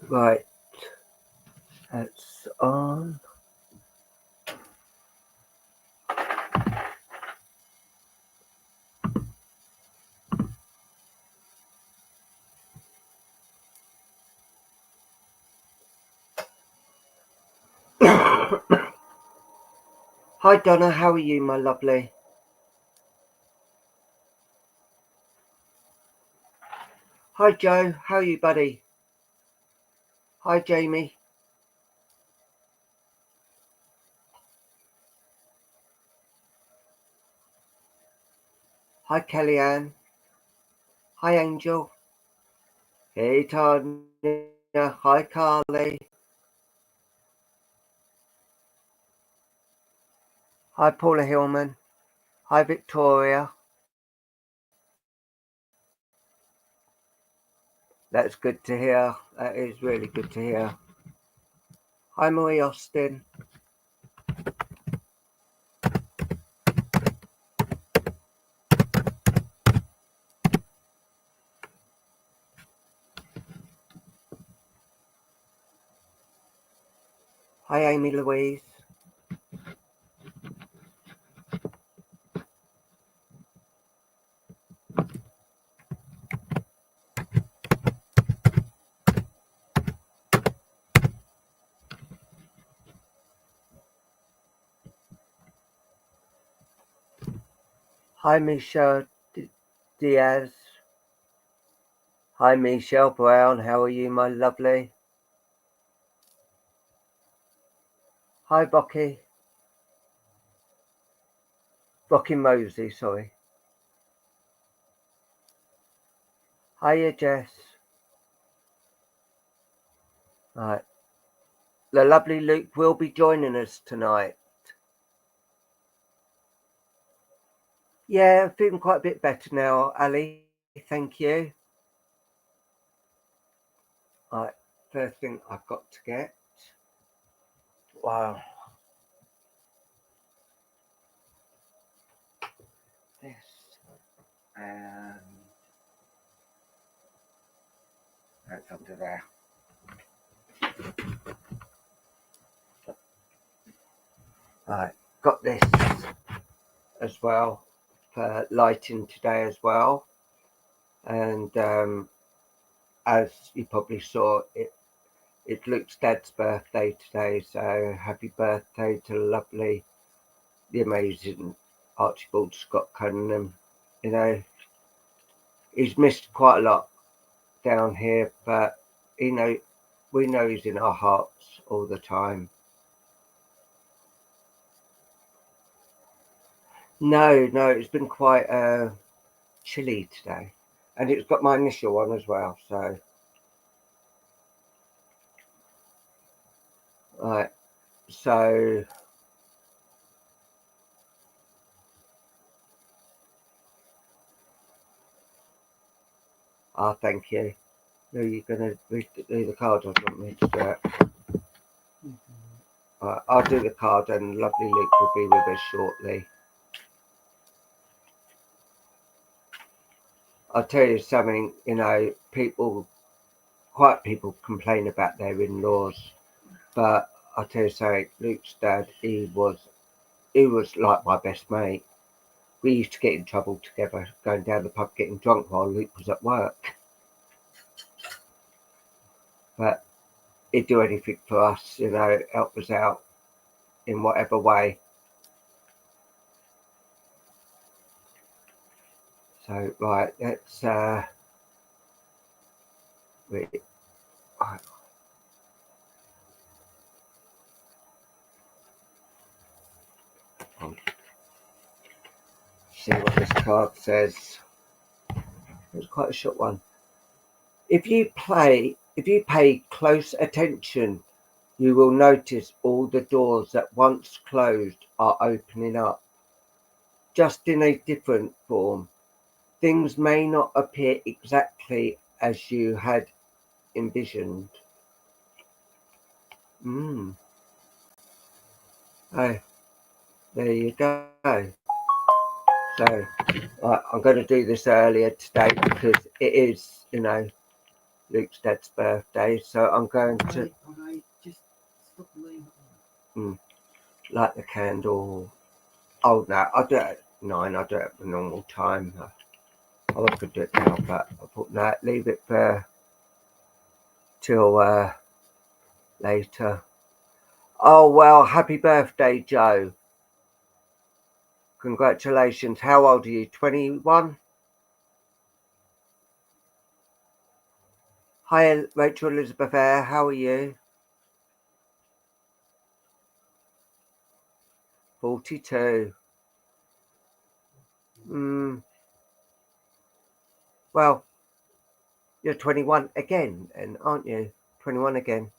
Right, that's on. Hi Donna, how are you, my lovely? Hi Joe, how are you, buddy? Hi Jamie. Hi Kellyanne. Hi Angel. Hey Tanya. Hi Carly. Hi Paula Hillman. Hi Victoria. That's good to hear. That is really good to hear. Hi Marie Austin. Hi Amy Louise. Hi Michelle Diaz. Hi Michelle Brown. How are you, my lovely? Hi Bocky. Bocky Mosey, sorry. Hiya Jess. Right. The lovely Luke will be joining us tonight. Yeah, feeling quite a bit better now, Ali. Thank you. Right, first thing I've got to get. Wow. This and that's under there. Right, got this as well for lighting today as well. And as you probably saw, it's Luke's dad's birthday today, so happy birthday to lovely, the amazing Archibald Scott Cunningham. You know, he's missed quite a lot down here, but we know he's in our hearts all the time. No, it's been quite chilly today, and it's got my initial on as well. So, right, so thank you. Are you gonna read the card, or do you want me to do it? I'll do the card, and lovely Luke will be with us shortly. I'll tell you something. You know, people complain about their in-laws, but I'll tell you something. Luke's dad, he was like my best mate. We used to get in trouble together, going down the pub getting drunk while Luke was at work. But he'd do anything for us, you know, help us out in whatever way. So right, let's see what this card says. It's quite a short one. If you pay close attention, you will notice all the doors that once closed are opening up, just in a different form. Things may not appear exactly as you had envisioned. Oh, there you go. So I'm going to do this earlier today because it is, Luke's dad's birthday. So I'm going to just stop light the candle. Oh no, I'll do it at 9. I'll do it at the normal time. I could do it now, but I thought no, leave it for till later. Oh well, happy birthday, Joe. Congratulations. How old are you? 21? Hi, Rachel Elizabeth Eyre. How are you? 42. Well, you're 21 again, and aren't you? 21 again.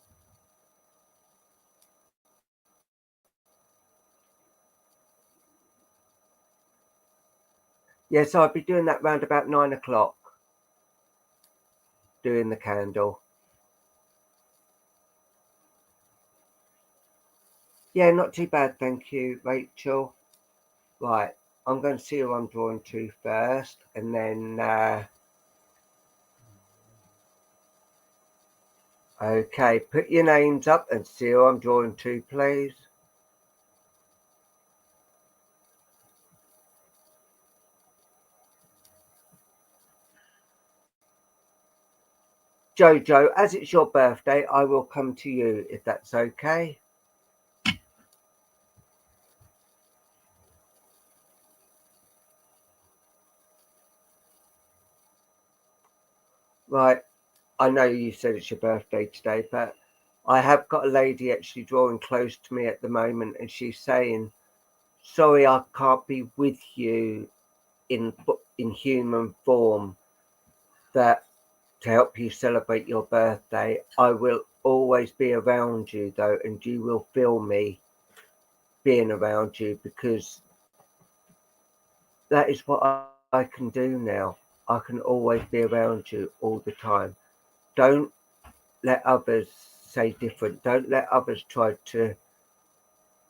Yes, I'll be doing that round about 9 o'clock. Doing the candle. Yeah, not too bad, thank you, Rachel. Right, I'm going to see who I'm drawing to first, and then... okay, put your names up and see who I'm drawing to, please. Jojo, as it's your birthday, I will come to you, if that's okay. Right, I know you said it's your birthday today, but I have got a lady actually drawing close to me at the moment, and she's saying, sorry, I can't be with you in human form, that to help you celebrate your birthday. I will always be around you, though, and you will feel me being around you, because that is what I can do now. I can always be around you all the time. Don't let others say different. Don't let others try to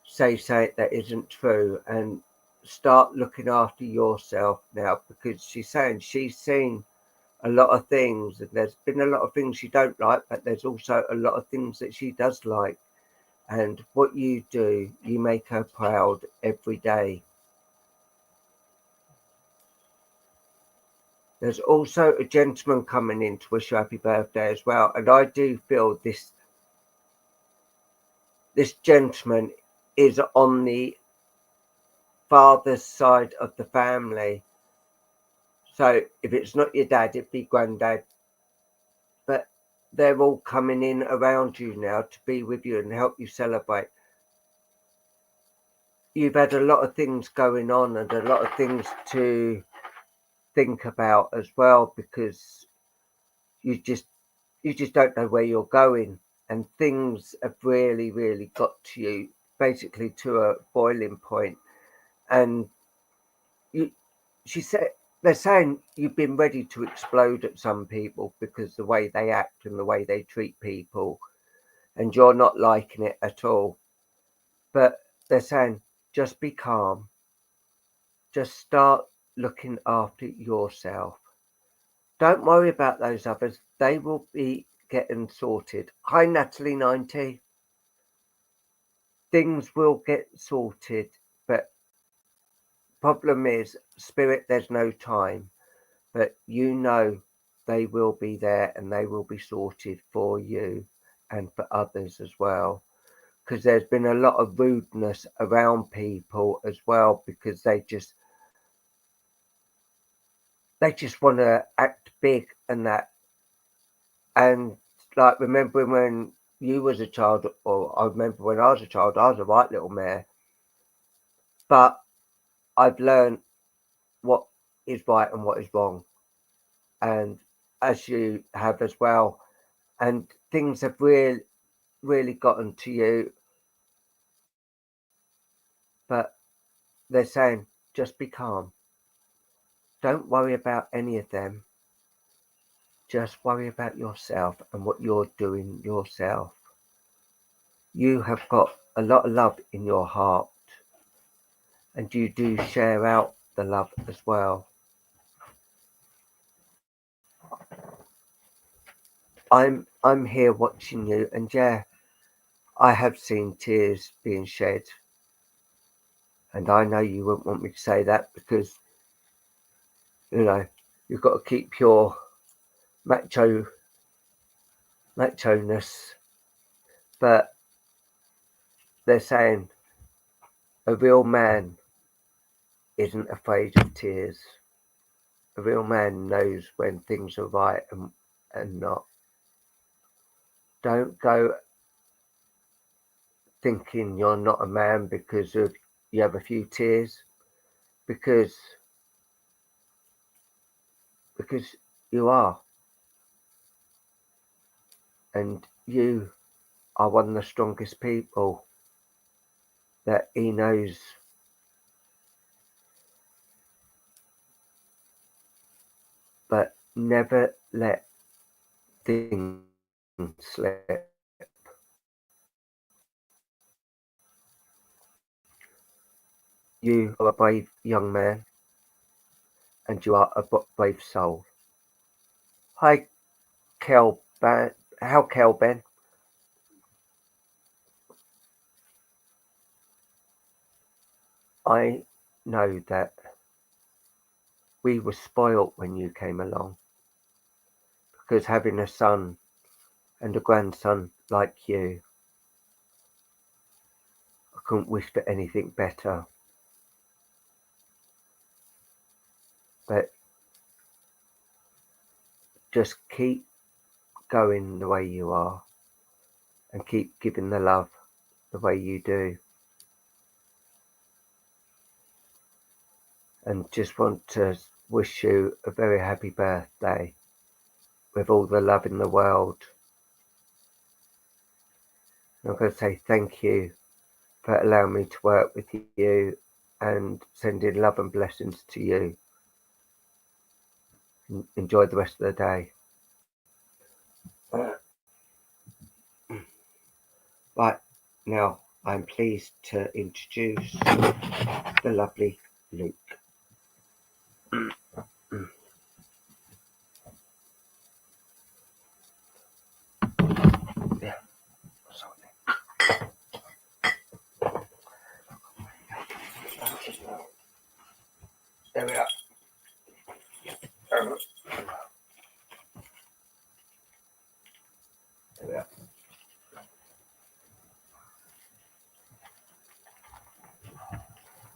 say something that isn't true, and start looking after yourself now, because she's saying she's seen a lot of things, and there's been a lot of things she don't like, but there's also a lot of things that she does like. And what you do, you make her proud every day. There's also a gentleman coming in to wish you happy birthday as well, and I do feel this gentleman is on the father's side of the family. So if it's not your dad, it'd be granddad. But they're all coming in around you now to be with you and help you celebrate. You've had a lot of things going on and a lot of things to think about as well, because you just don't know where you're going, and things have really got to you, basically to a boiling point. And she said, they're saying you've been ready to explode at some people because the way they act and the way they treat people, and you're not liking it at all. But they're saying, just be calm. Just start looking after yourself. Don't worry about those others. They will be getting sorted. Hi, Natalie 90. Things will get sorted, but problem is, spirit, there's no time. But they will be there, and they will be sorted for you and for others as well. Because there's been a lot of rudeness around people as well, because they just they just want to act big and that. And like remembering when you was a child, or I remember when I was a child, I was a right little mare. But I've learned what is right and what is wrong, and as you have as well. And things have really gotten to you, but they're saying just be calm. Don't worry about any of them. Just worry about yourself and what you're doing yourself. You have got a lot of love in your heart, and you do share out the love as well. I'm here watching you, and yeah, I have seen tears being shed, and I know you wouldn't want me to say that because you've got to keep your macho-ness, but they're saying a real man isn't afraid of tears. A real man knows when things are right and not. Don't go thinking you're not a man because of you have a few tears, because you are, and you are one of the strongest people that he knows. But never let things slip. You are a brave young man, and you are a brave soul. Hi, Kel Ben. How Kel Ben? I know that we were spoilt when you came along, because having a son and a grandson like you, I couldn't wish for anything better. But just keep going the way you are, and keep giving the love the way you do. And just want to wish you a very happy birthday with all the love in the world. I'm going to say thank you for allowing me to work with you and sending love and blessings to you. Enjoy the rest of the day. Right, now I'm pleased to introduce the lovely Luke. Yeah, sorry. There we are. There we are.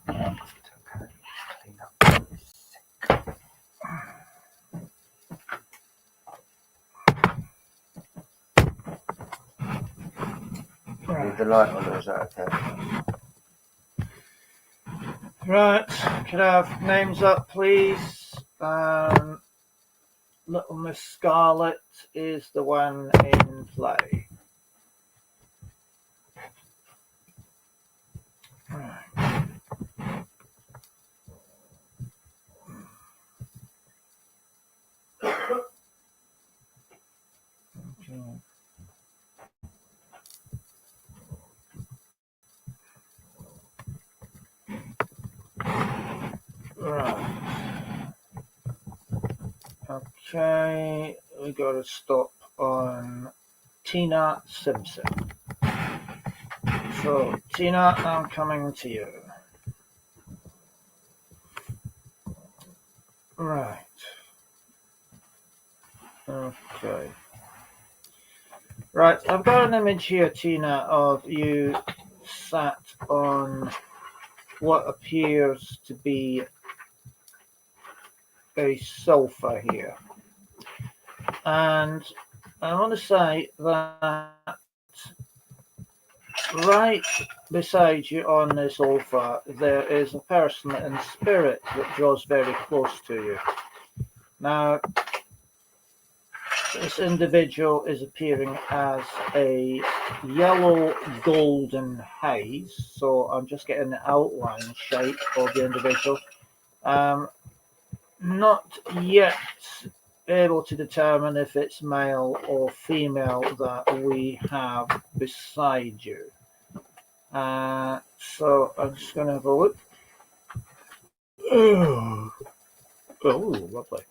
Clean up. Leave the light on, or is that okay? Right, could I have names up, please? Little Miss Scarlet is the one in play. Right. Okay. Right. Okay, we got to stop on Tina Simpson. So, Tina, I'm coming to you. Right. Okay. Right, I've got an image here, Tina, of you sat on what appears to be a sulfur here. And I want to say that right beside you on this altar, there is a person in spirit that draws very close to you. Now, this individual is appearing as a yellow golden haze, so I'm just getting the outline shape of the individual. Not yet able to determine if it's male or female that we have beside you. So I'm just going to have a look. Oh, lovely.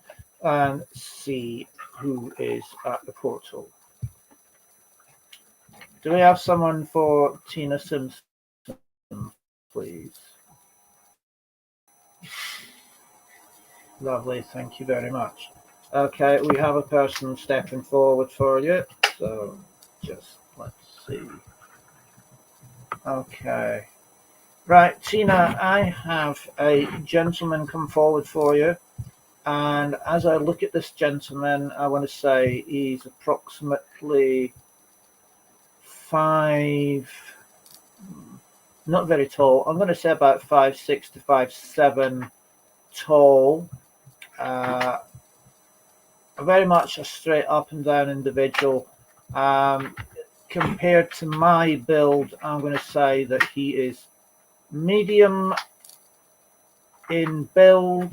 And see who is at the portal. Do we have someone for Tina Simpson, please? Lovely, thank you very much. Okay, we have a person stepping forward for you. So just let's see. Okay. Right, Tina, I have a gentleman come forward for you. And as I look at this gentleman, I want to say he's approximately 5, not very tall. I'm going to say about 5'6" to 5'7" tall. Very much a straight up and down individual. Compared to my build, I'm going to say that he is medium in build.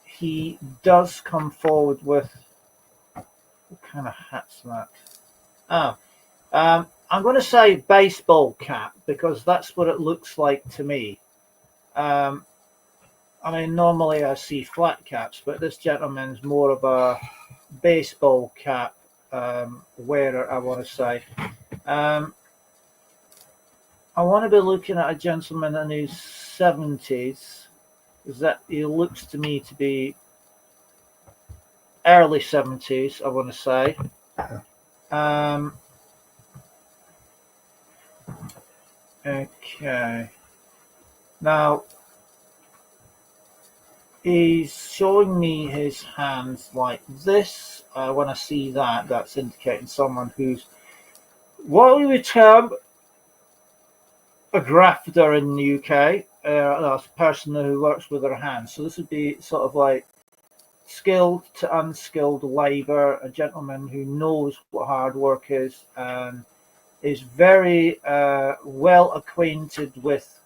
He does come forward with, what kind of hat's that? I'm going to say baseball cap because that's what it looks like to me. I mean, normally I see flat caps, but this gentleman's more of a baseball cap wearer, I want to say. I want to be looking at a gentleman in his 70s. Is that he looks to me to be early 70s, I want to say. Okay. Now, he's showing me his hands like this. When I see that, that's indicating someone who's what we would term a grafter in the UK. That's a person who works with their hands. So this would be sort of like skilled to unskilled labor, a gentleman who knows what hard work is and is very well acquainted with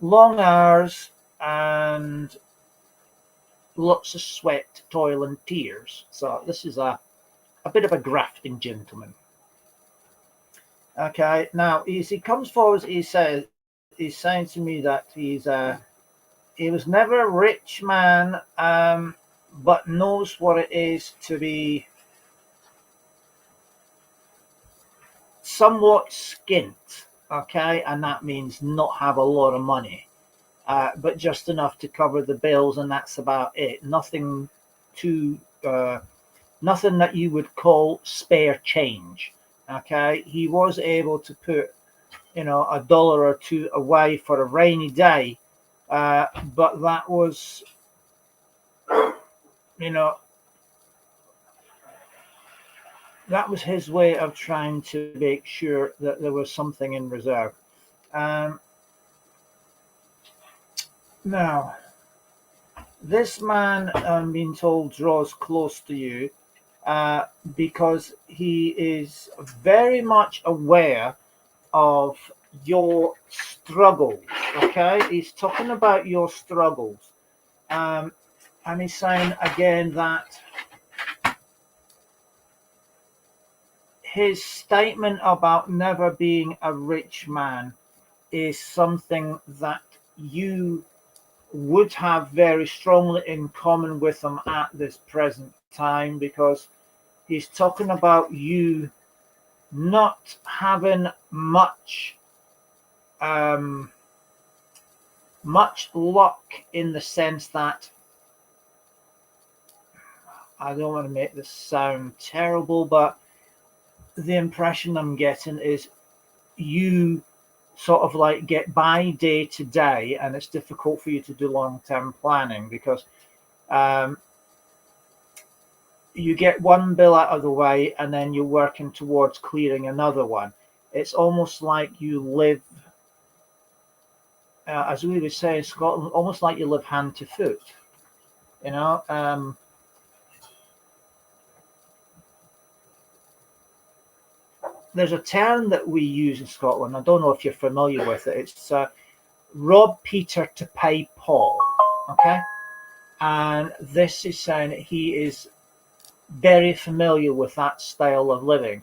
long hours and lots of sweat, toil and tears. So this is a bit of a grafting gentleman. Okay, now as he comes forward, he's saying to me that he was never a rich man, but knows what it is to be somewhat skint. Okay, and that means not have a lot of money, but just enough to cover the bills, and that's about it. Nothing that you would call spare change. Okay, he was able to put, $1 or $2 away for a rainy day, but that was, that was his way of trying to make sure that there was something in reserve. Now, this man, I'm being told, draws close to you because he is very much aware of your struggles. Okay, he's talking about your struggles, and he's saying again that his statement about never being a rich man is something that you would have very strongly in common with him at this present time, because he's talking about you not having much luck, in the sense that, I don't want to make this sound terrible, but the impression I'm getting is you sort of like get by day to day, and it's difficult for you to do long-term planning because you get one bill out of the way and then you're working towards clearing another one. It's almost like you live, as we would say in Scotland, almost like you live hand to foot. You know, there's a term that we use in Scotland. I don't know if you're familiar with it. It's rob Peter to pay Paul. Okay, and this is saying that he is very familiar with that style of living,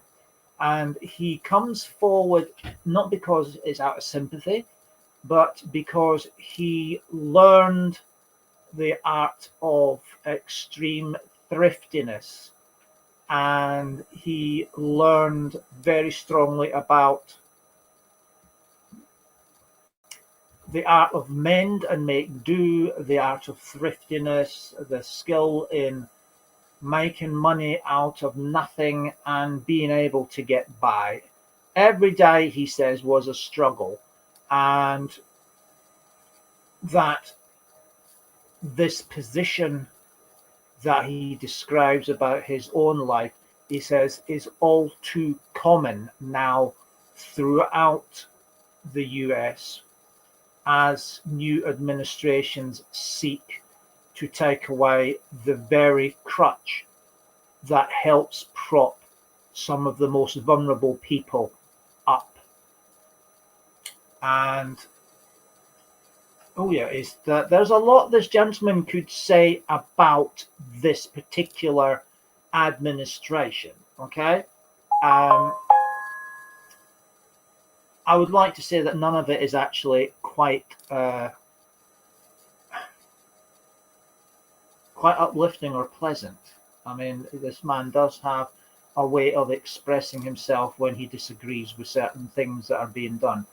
and he comes forward not because it's out of sympathy, but because he learned the art of extreme thriftiness, and he learned very strongly about the art of mend and make do, the art of thriftiness, the skill in making money out of nothing and being able to get by. Every day, he says, was a struggle, and that this position that he describes about his own life, he says, is all too common now throughout the US as new administrations seek to take away the very crutch that helps prop some of the most vulnerable people up. And is that there's a lot this gentleman could say about this particular administration. Okay, I would like to say that none of it is actually quite uplifting or pleasant. I mean, this man does have a way of expressing himself when he disagrees with certain things that are being done.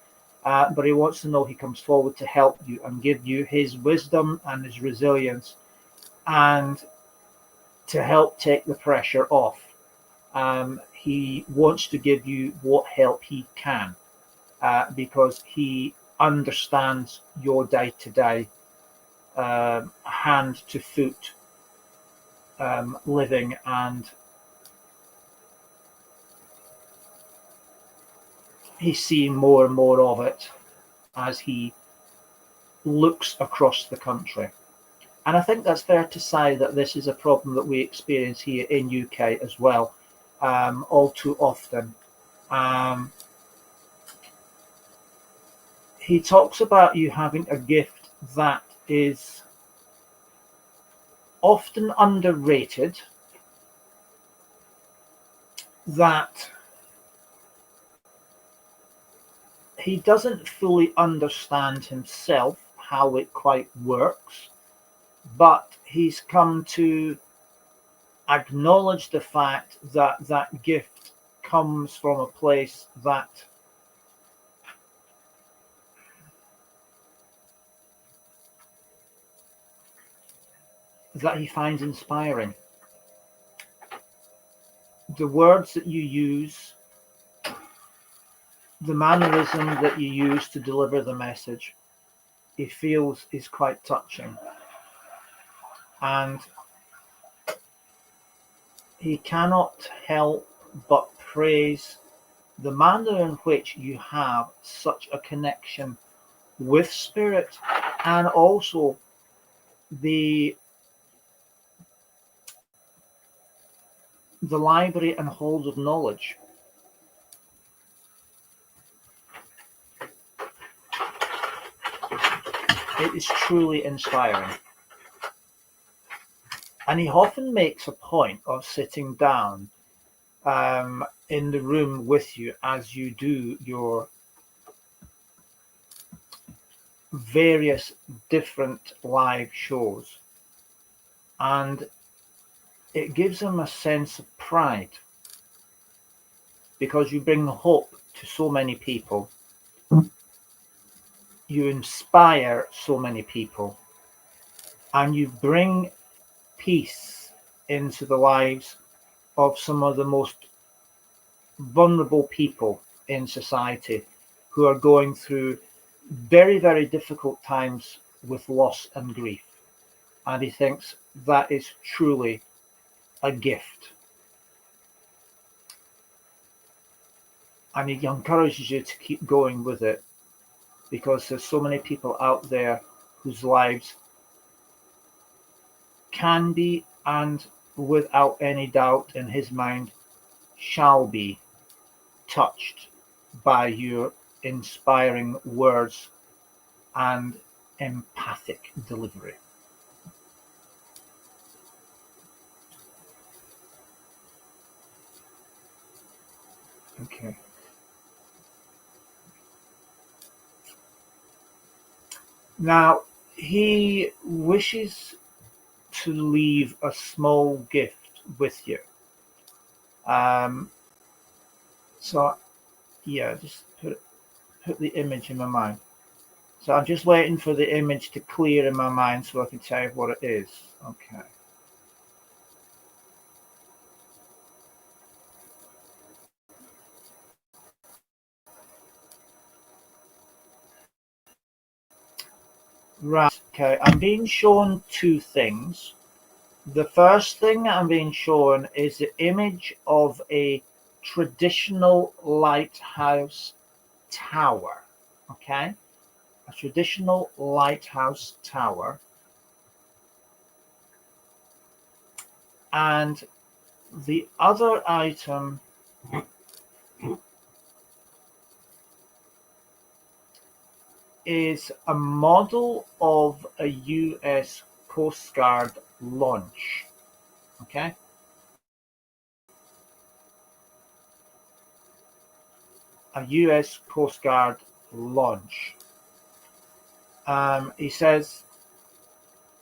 But he wants to know he comes forward to help you and give you his wisdom and his resilience and to help take the pressure off. He wants to give you what help he can because he understands your day-to-day, hand-to-foot living, and he's seeing more and more of it as he looks across the country. And I think that's fair to say that this is a problem that we experience here in UK as well, all too often. He talks about you having a gift that is often underrated, that he doesn't fully understand himself how it quite works, but he's come to acknowledge the fact that that gift comes from a place that he finds inspiring. The words that you use, the mannerism that you use to deliver the message, he feels is quite touching. And he cannot help but praise the manner in which you have such a connection with spirit, and also the library and halls of knowledge. It is truly inspiring. And he often makes a point of sitting down in the room with you as you do your various different live shows. And it gives him a sense of pride because you bring hope to so many people. You inspire so many people, and you bring peace into the lives of some of the most vulnerable people in society. who are going through very, very difficult times with loss and grief. And he thinks that is truly a gift. And he encourages you to keep going with it, because there's so many people out there whose lives can be, and without any doubt in his mind shall be, touched by your inspiring words and empathic delivery. Okay. Now, he wishes to leave a small gift with you. So, yeah, just put the image in my mind. So I'm just waiting for the image to clear in my mind so I can tell you what it is. Okay. Right, okay, I'm being shown two things. The first thing I'm being shown is the image of a traditional lighthouse tower, okay? A traditional lighthouse tower. And the other item is a model of a US Coast Guard launch, okay? A US Coast Guard launch. He says,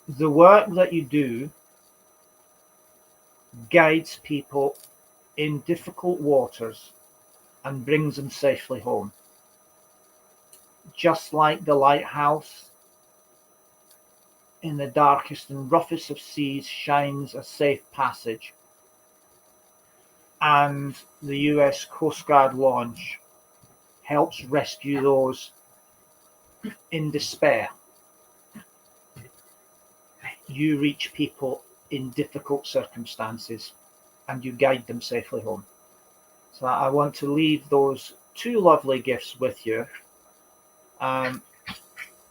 the work that you do guides people in difficult waters and brings them safely home. Just like the lighthouse in the darkest and roughest of seas shines a safe passage, and the US Coast Guard launch helps rescue those in despair. You reach people in difficult circumstances and you guide them safely home. So I want to leave those two lovely gifts with you.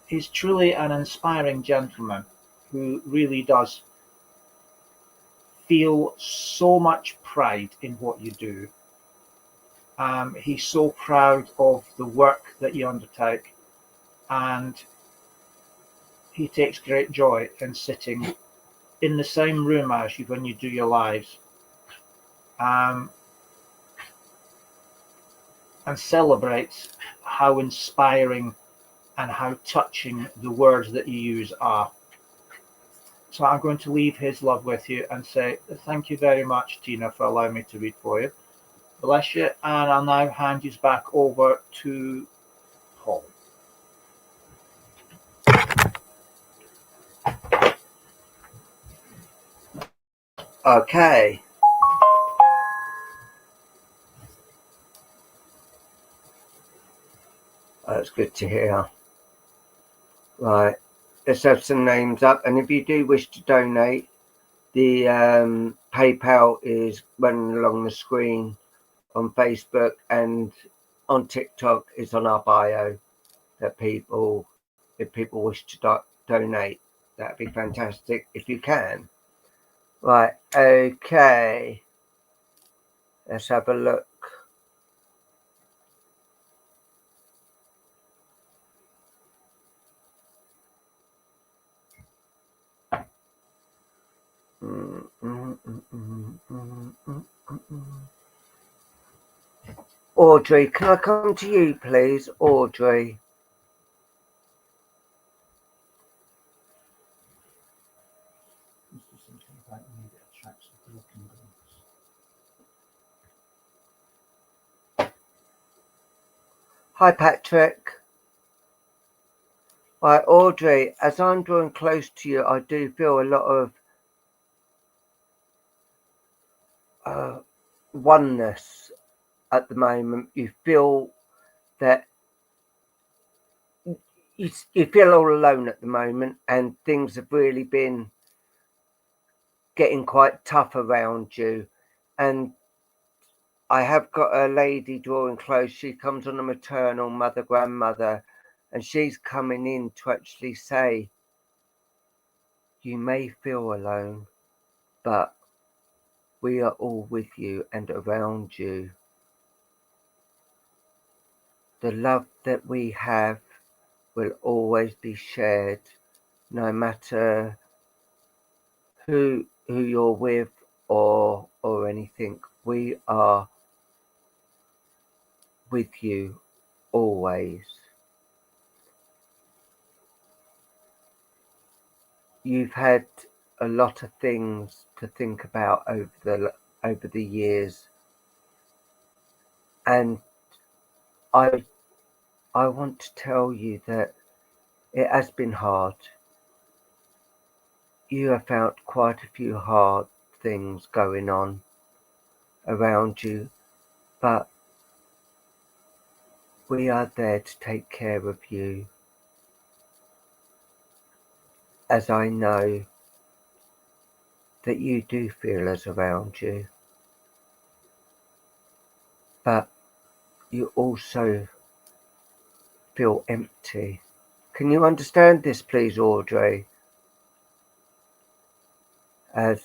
He's truly an inspiring gentleman who really does feel so much pride in what you do. He's so proud of the work that you undertake, and he takes great joy in sitting in the same room as you when you do your lives, and celebrates how inspiring and how touching the words that you use are. So I'm going to leave his love with you and say thank you very much, Tina, for allowing me to read for you. Bless you, and I'll now hand you back over to Paul. Okay. That's good to hear. Right. Let's have some names up. And if you do wish to donate, the PayPal is running along the screen on Facebook, and on TikTok is on our bio. That people, if people wish to donate, that'd be fantastic if you can. Right. Okay. Let's have a look. Audrey, can I come to you, please? Audrey. Hi, Patrick. Right, Audrey, as I'm drawing close to you, I do feel a lot of oneness at the moment. You feel that you feel all alone at the moment, and things have really been getting quite tough around you. And I have got a lady drawing close. She comes on a maternal mother, grandmother, and she's coming in to actually say, you may feel alone, but we are all with you and around you. The love that we have will always be shared, no matter who you're with or anything. We are with you always. You've had a lot of things to think about over the years, and I want to tell you that it has been hard. You have found quite a few hard things going on around you, but we are there to take care of you, as I know that you do feel us around you, but you also feel empty. Can you understand this, please, Audrey? As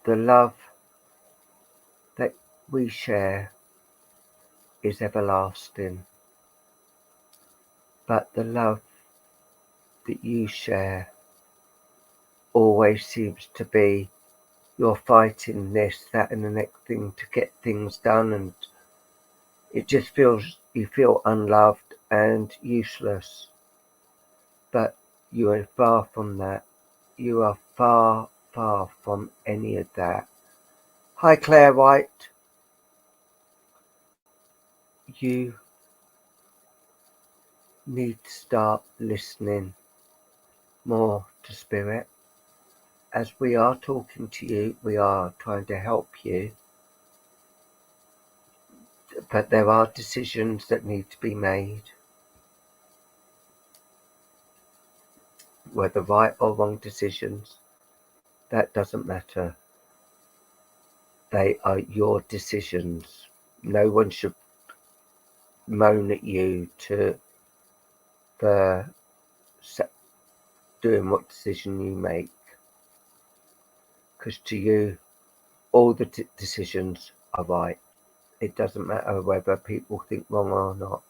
the love that we share is everlasting, but the love that you share always seems to be you're fighting this, that, and the next thing to get things done, and it just feels you feel unloved and useless. But you are far from that. You are far, far from any of that. Hi, Claire White. You need to start listening more to Spirit. As we are talking to you, we are trying to help you. But there are decisions that need to be made. Whether right or wrong decisions, that doesn't matter. They are your decisions. No one should moan at you for doing what decision you make. Because to you, all the decisions are right. It doesn't matter whether people think wrong or not.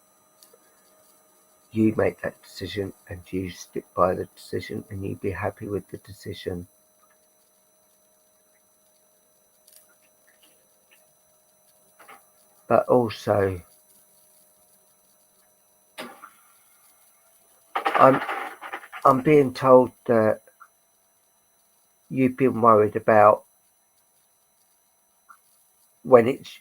You make that decision and you stick by the decision and you be happy with the decision. But also, I'm being told that you've been worried about when is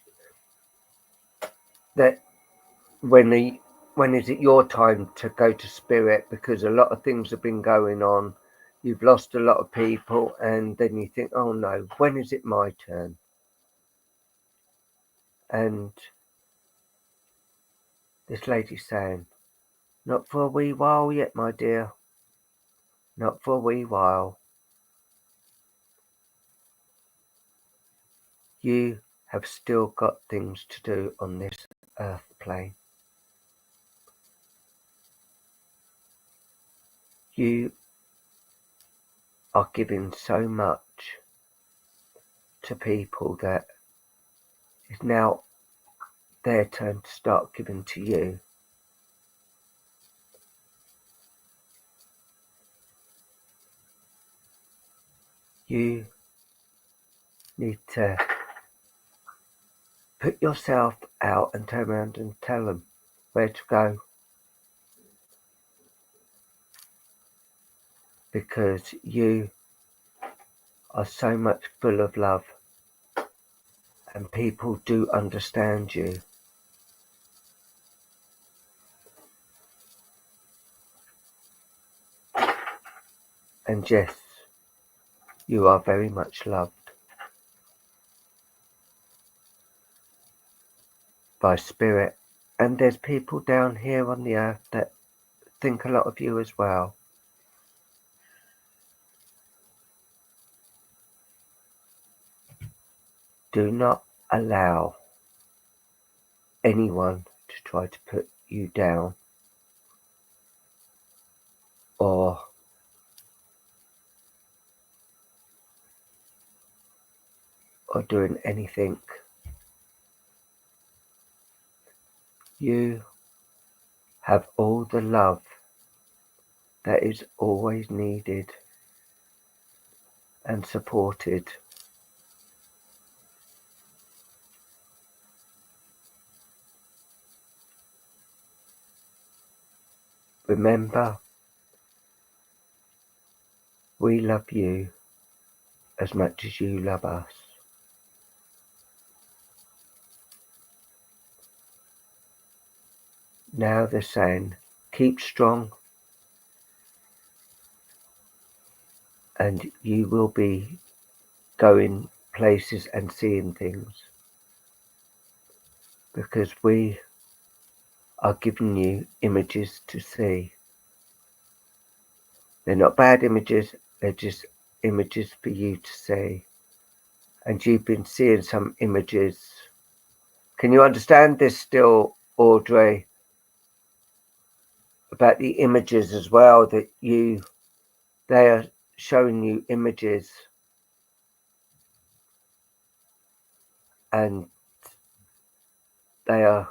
it your time to go to Spirit, because a lot of things have been going on. You've lost a lot of people, and then you think, oh no, when is it my turn? And this lady's saying, not for a wee while yet, my dear. Not for a wee while. You have still got things to do on this earth plane. You are giving so much to people that it's now their turn to start giving to you. You need to put yourself out and turn around and tell them where to go. Because you are so much full of love and people do understand you. And yes, you are very much loved by Spirit And there's people down here on the earth that think a lot of you as well. Do not allow anyone to try to put you down or doing anything. You have all the love that is always needed and supported. Remember, we love you as much as you love us. Now they're saying, keep strong and you will be going places and seeing things, because we are giving you images to see. They're not bad images, they're just images for you to see. And you've been seeing some images. Can you understand this still, Audrey? About the images as well, that they are showing you images and they are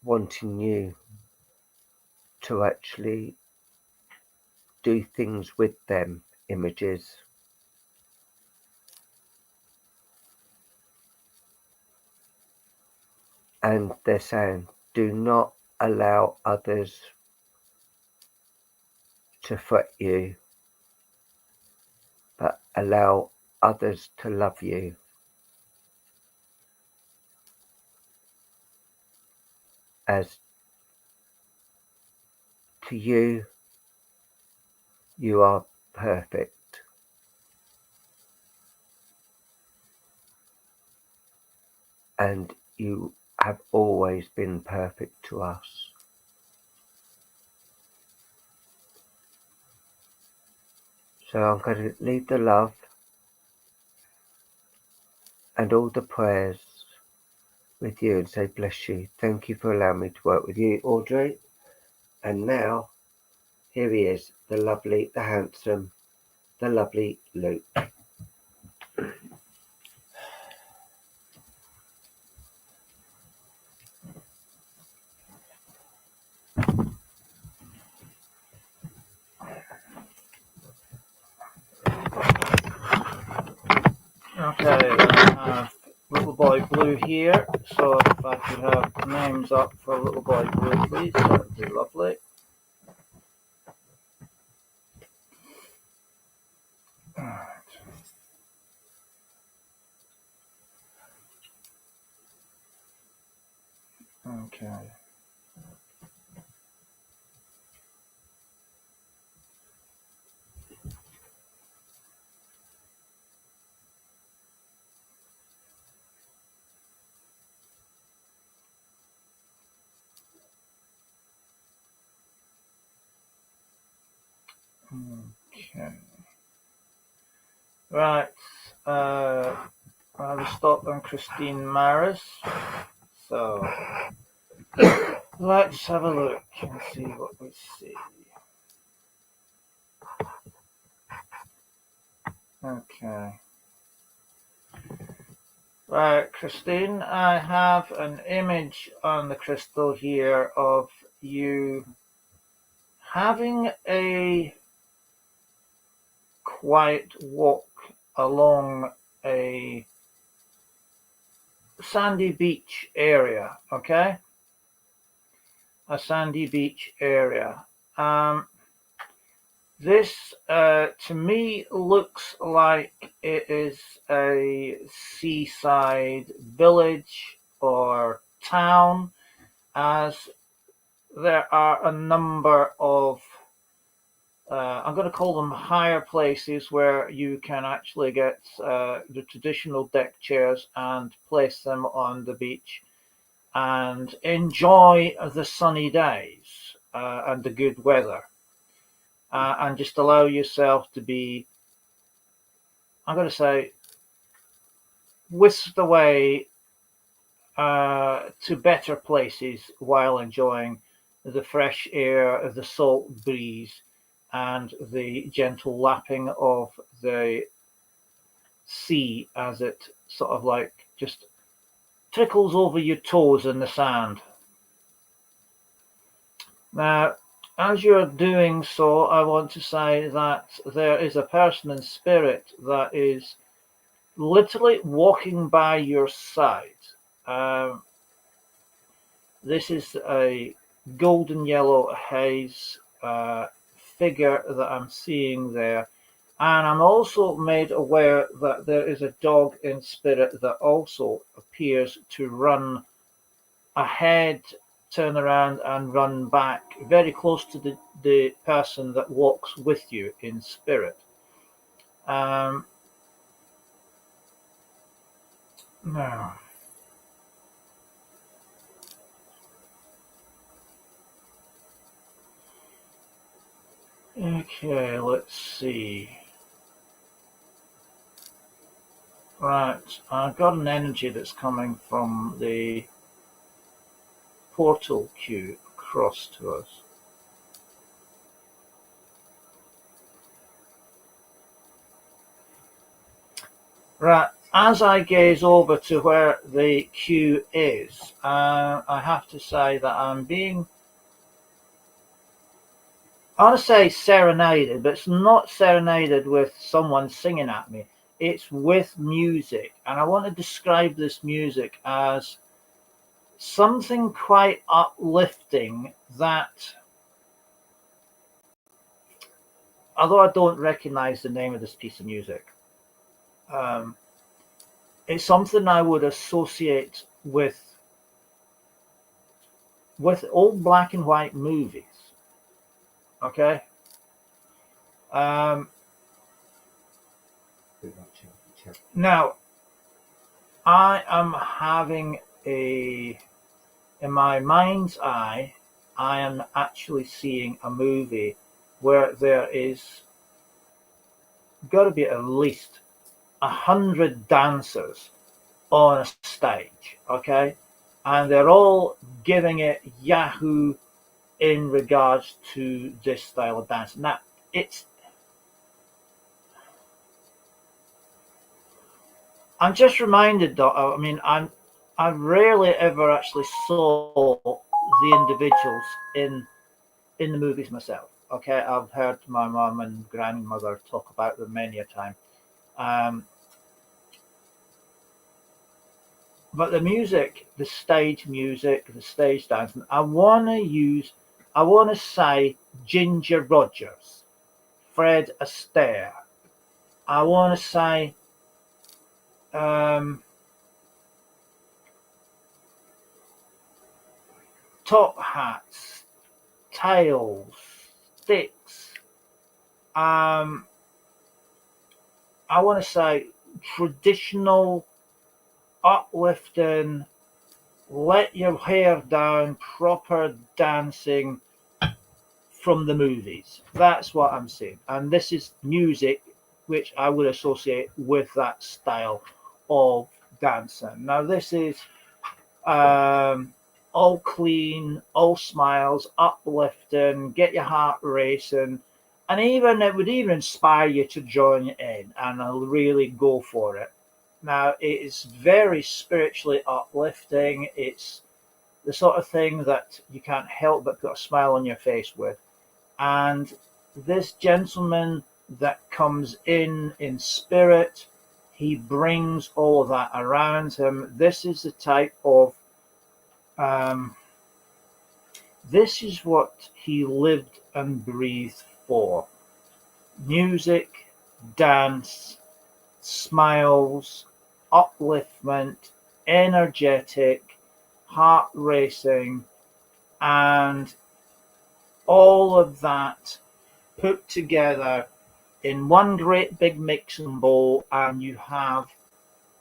wanting you to actually do things with them images. And they're saying, do not allow others to fret you, but allow others to love you. As to you, you are perfect. And you have always been perfect to us. So I'm going to leave the love and all the prayers with you and say bless you. Thank you for allowing me to work with you, Audrey. And now, here he is, the lovely, the handsome, the lovely Luke. Okay, I have Little Boy Blue here, so if I could have names up for Little Boy Blue, please, that would be lovely. Alright. Okay. Okay. Right. I will stop on Christine Maris. So let's have a look and see what we see. Okay. Right, Christine, I have an image on the crystal here of you having a quiet walk along a sandy beach area, okay? A sandy beach area. This, to me, looks like it is a seaside village or town, as there are a number of, I'm going to call them higher places, where you can actually get the traditional deck chairs and place them on the beach. and enjoy the sunny days and the good weather, and just allow yourself to be, I'm going to say, whisked away to better places while enjoying the fresh air, the salt breeze, and the gentle lapping of the sea as it sort of like just trickles over your toes in the sand. Now, as you're doing so, I want to say that there is a person in spirit that is literally walking by your side. This is a golden yellow haze figure that I'm seeing there. And I'm also made aware that there is a dog in spirit that also appears to run ahead, turn around, and run back very close to the person that walks with you in spirit. Now, okay, let's see. Right, I've got an energy that's coming from the portal queue across to us. Right, as I gaze over to where the queue is, I have to say that I'm being, I want to say serenaded, but it's not serenaded with someone singing at me. It's with music, and I want to describe this music as something quite uplifting that, although I don't recognize the name of this piece of music, it's something I would associate with old black and white movies. Okay. Now, I am having in my mind's eye, I am actually seeing a movie where there is got to be at least 100 dancers on a stage, okay, and they're all giving it Yahoo in regards to this style of dance. Now, I'm just reminded though, I mean, I rarely ever actually saw the individuals in the movies myself. Okay, I've heard my mum and grandmother talk about them many a time. But the music, the stage music, the stage dancing, I want to say Ginger Rogers, Fred Astaire. I want to say top hats, tails, sticks. I want to say traditional, uplifting, let your hair down, proper dancing from the movies. That's what I'm saying. And this is music which I would associate with that style of dancing. Now, this is all clean, all smiles, uplifting, get your heart racing, and even it would even inspire you to join in and I'll really go for it. Now, it is very spiritually uplifting. It's the sort of thing that you can't help but put a smile on your face with. And this gentleman that comes in spirit, he brings all of that around him. This is the type of this is what he lived and breathed for. Music, dance, smiles, upliftment, energetic, heart racing, and all of that put together in one great big mixing bowl, and you have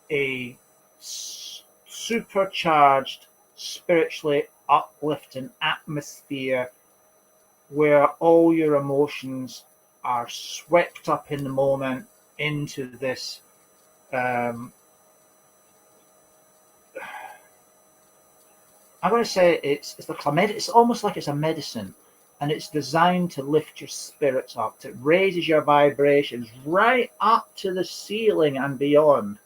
a supercharged spiritually uplifting atmosphere where all your emotions are swept up in the moment into this I'm going to say it's almost like it's a medicine, and it's designed to lift your spirits up. It raises your vibrations right up to the ceiling and beyond.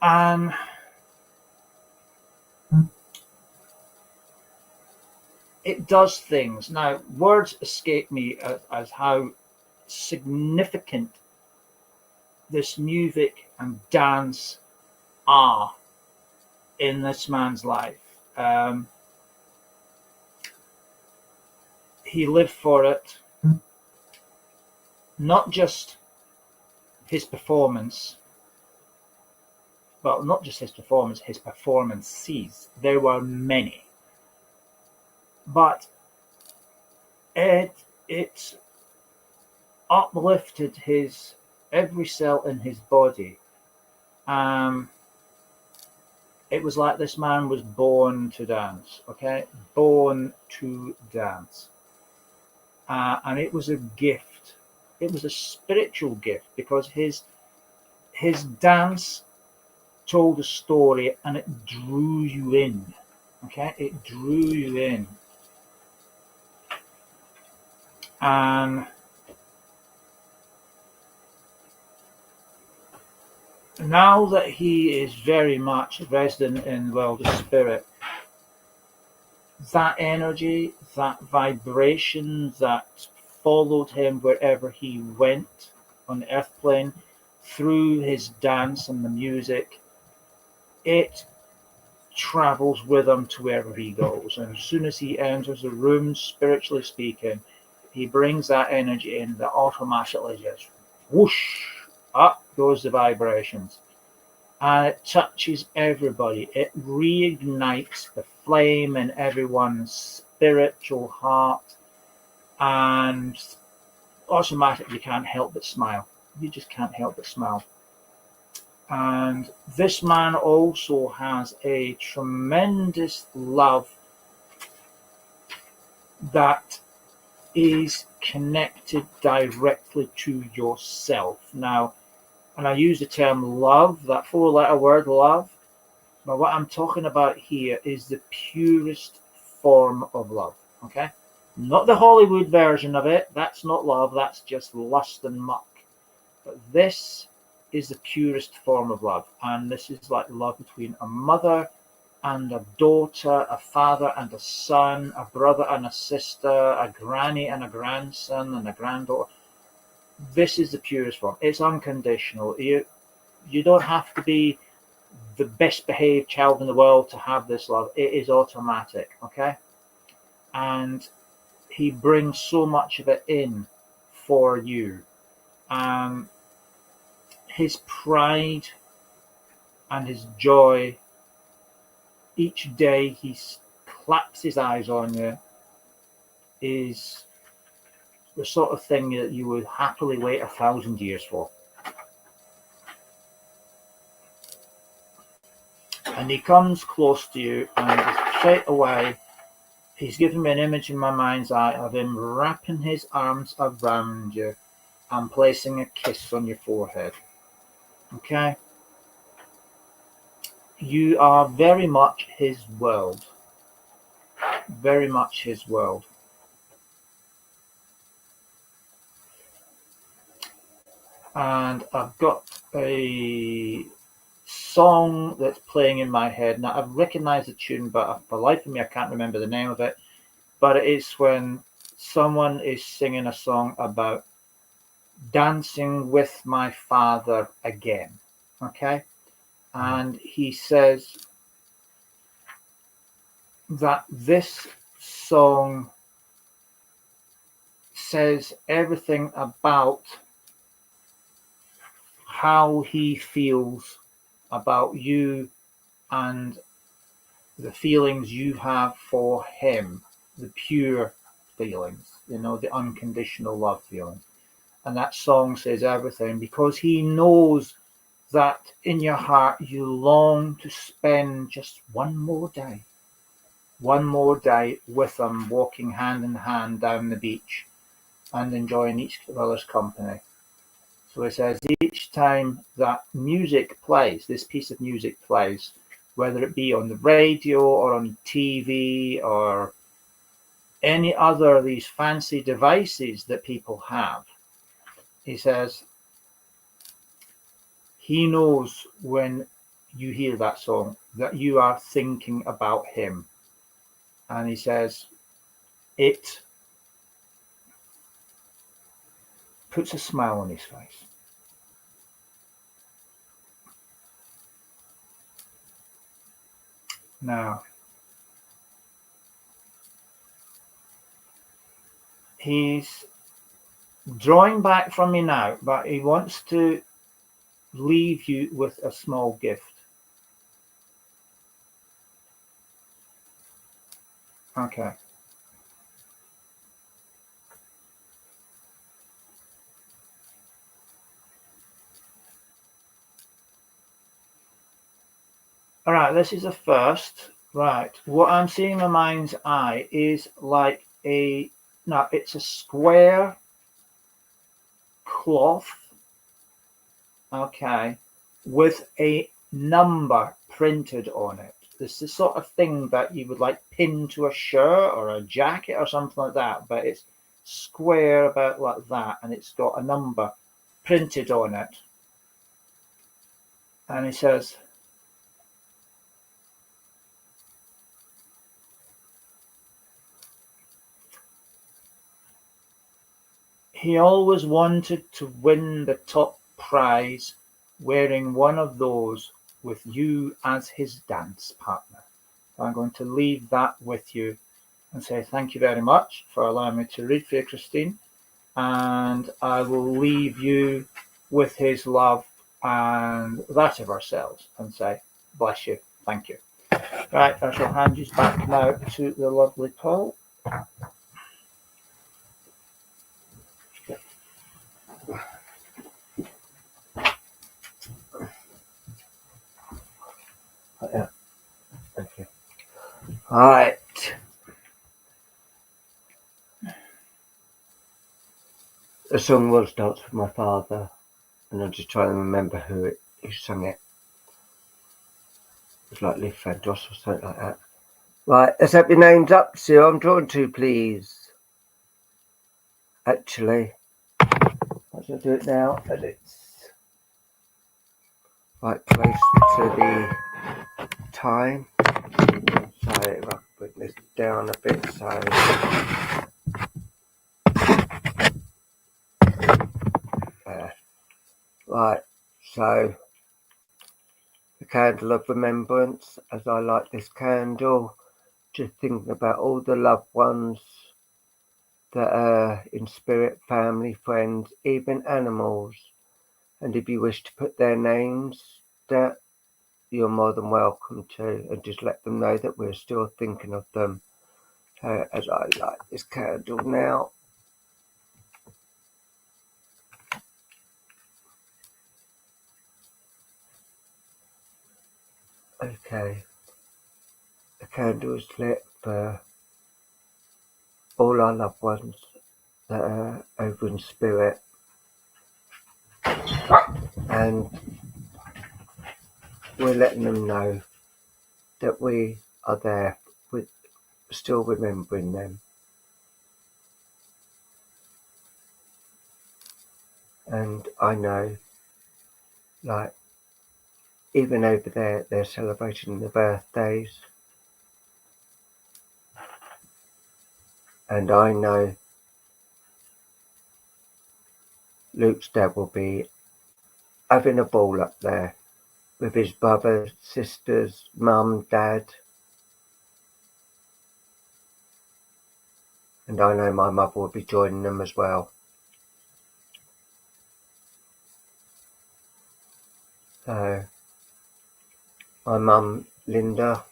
And it does things. Now, words escape me as how significant this music and dance are in this man's life. He lived for it, not just his performance, well, not just his performance, his performances. There were many, but it uplifted his every cell in his body. It was like this man was born to dance, okay? Born to dance. And it was a gift. It was a spiritual gift because his dance told a story and it drew you in, okay? It drew you in. And now that he is very much resident in the world of spirit, that energy, that vibration that followed him wherever he went on the earth plane through his dance and the music, it travels with him to wherever he goes. And as soon as he enters the room, spiritually speaking, he brings that energy in that automatically just whoosh, up goes the vibrations, and it touches everybody. It reignites the flame in everyone's spiritual heart, and automatically you can't help but smile. You just can't help but smile. And this man also has a tremendous love that is connected directly to yourself. Now, and I use the term love, that 4-letter word love, but what I'm talking about here is the purest form of love, okay? Not the Hollywood version of it. That's not love. That's just lust and muck. But this is the purest form of love. And this is like love between a mother and a daughter, a father and a son, a brother and a sister, a granny and a grandson and a granddaughter. This is the purest form. It's unconditional. You don't have to be the best behaved child in the world to have this love. It is automatic, okay? And he brings so much of it in for you. His pride and his joy, each day he claps his eyes on you, is the sort of thing that you would happily wait 1,000 years for. And he comes close to you, and straight away he's giving me an image in my mind's eye of him wrapping his arms around you and placing a kiss on your forehead. Okay? You are very much his world. Very much his world. And I've got a song that's playing in my head. Now, I've recognized the tune, but for the life of me, I can't remember the name of it. But it is when someone is singing a song about dancing with my father again. Okay? And he says that this song says everything about how he feels about you and the feelings you have for him, the pure feelings, the unconditional love feelings. And that song says everything because he knows that in your heart you long to spend just one more day with them, walking hand in hand down the beach and enjoying each other's company. So he says each time that music plays, this piece of music plays, whether it be on the radio or on TV or any other of these fancy devices that people have, he says he knows when you hear that song that you are thinking about him. And he says it puts a smile on his face. Now, he's drawing back from me now, but he wants to leave you with a small gift. Okay. All right, this is a first. Right, what I'm seeing in my mind's eye is like it's a square cloth, okay, with a number printed on it. This is the sort of thing that you would like pin to a shirt or a jacket or something like that, but it's square about like that, and it's got a number printed on it. And he says, he always wanted to win the top prize wearing one of those with you as his dance partner. I'm going to leave that with you and say thank you very much for allowing me to read for you, Christine. And I will leave you with his love and that of ourselves and say, bless you, thank you. Right, I shall hand you back now to the lovely Paul. Yeah. Okay. All right. The song was Dance with My Father, and I'm just trying to remember who sang it. It was like Lee Fendos or something like that. Right, let's have your names up. See who I'm drawn to, please. Actually, I shall do it now, and it's right close to the time. So if I put this down a bit, so right, so the candle of remembrance, as I light this candle, just thinking about all the loved ones that are in spirit, family, friends, even animals. And if you wish to put their names down, you're more than welcome to, and just let them know that we're still thinking of them. So as I light this candle now, okay, the candle is lit for all our loved ones that are over in spirit, and we're letting them know that we are there, with still remembering them. And I know, like, even over there, they're celebrating their birthdays. And I know Luke's dad will be having a ball up there with his brothers, sisters, mum, dad. And I know my mother will be joining them as well. So, my mum, Linda,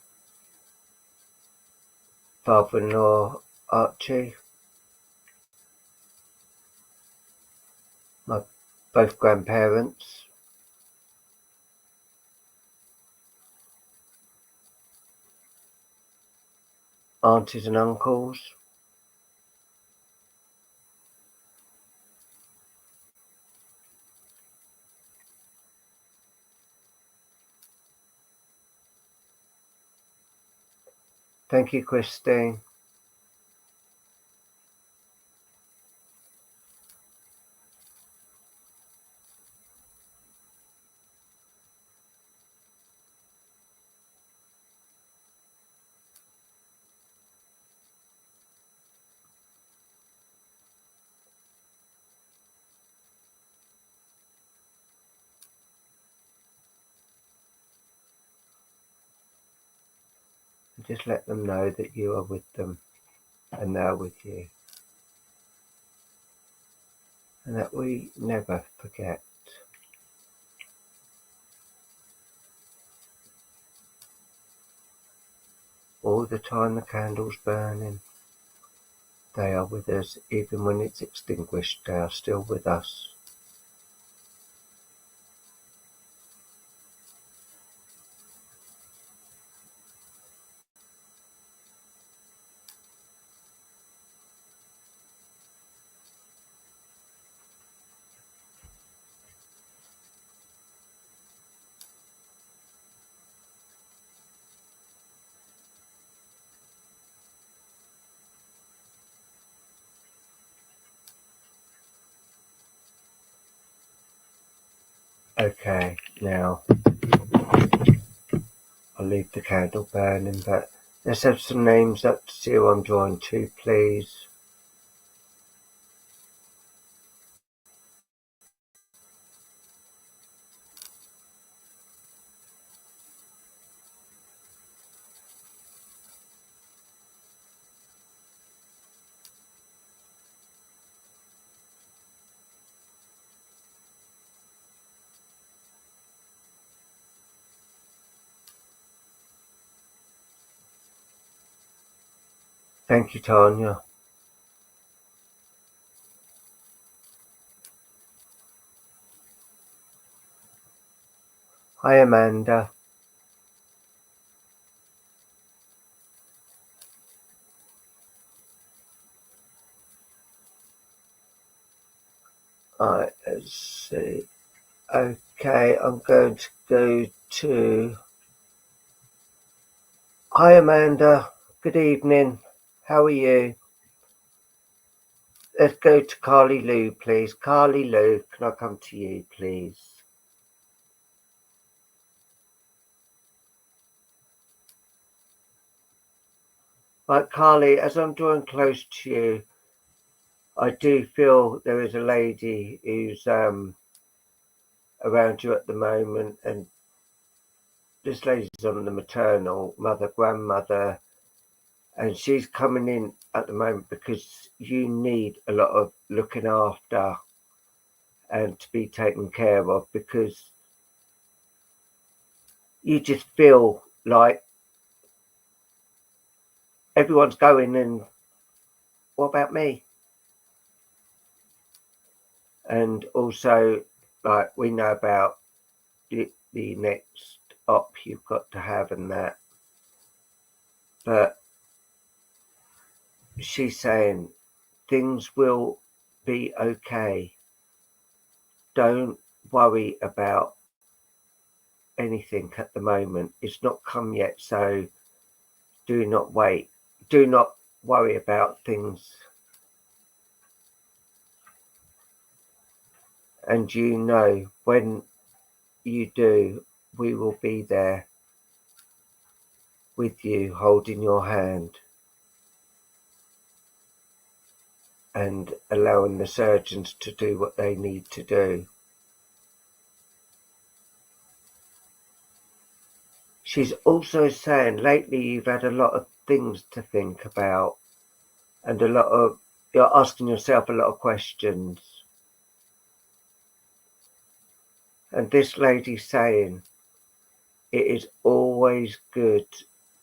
father-in-law, Archie, my both grandparents, aunties and uncles. Thank you, Christine. Just let them know that you are with them and they are with you. And that we never forget. All the time the candle's burning, they are with us. Even when it's extinguished, they are still with us. Okay, now I'll leave the candle burning, but let's have some names up to see who I'm drawing to, please. Thank you, Tanya. Hi, Amanda. Alright, let's see. Okay, I'm going to go to... Hi, Amanda. Good evening. How are you? Let's go to Carly Lou, please. Carly Lou, can I come to you, please? Right, Carly, as I'm drawing close to you, I do feel there is a lady who's around you at the moment, and this lady's on the maternal, mother, grandmother, and she's coming in at the moment because you need a lot of looking after and to be taken care of, because you just feel like everyone's going, and what about me? And also, like, we know about the next op you've got to have and that, but she's saying things will be okay. Don't worry about anything at the moment. It's not come yet, so do not wait. Do not worry about things. And you know, when you do, we will be there with you, holding your hand and allowing the surgeons to do what they need to do. She's also saying lately you've had a lot of things to think about, and you're asking yourself a lot of questions. And this lady's saying it is always good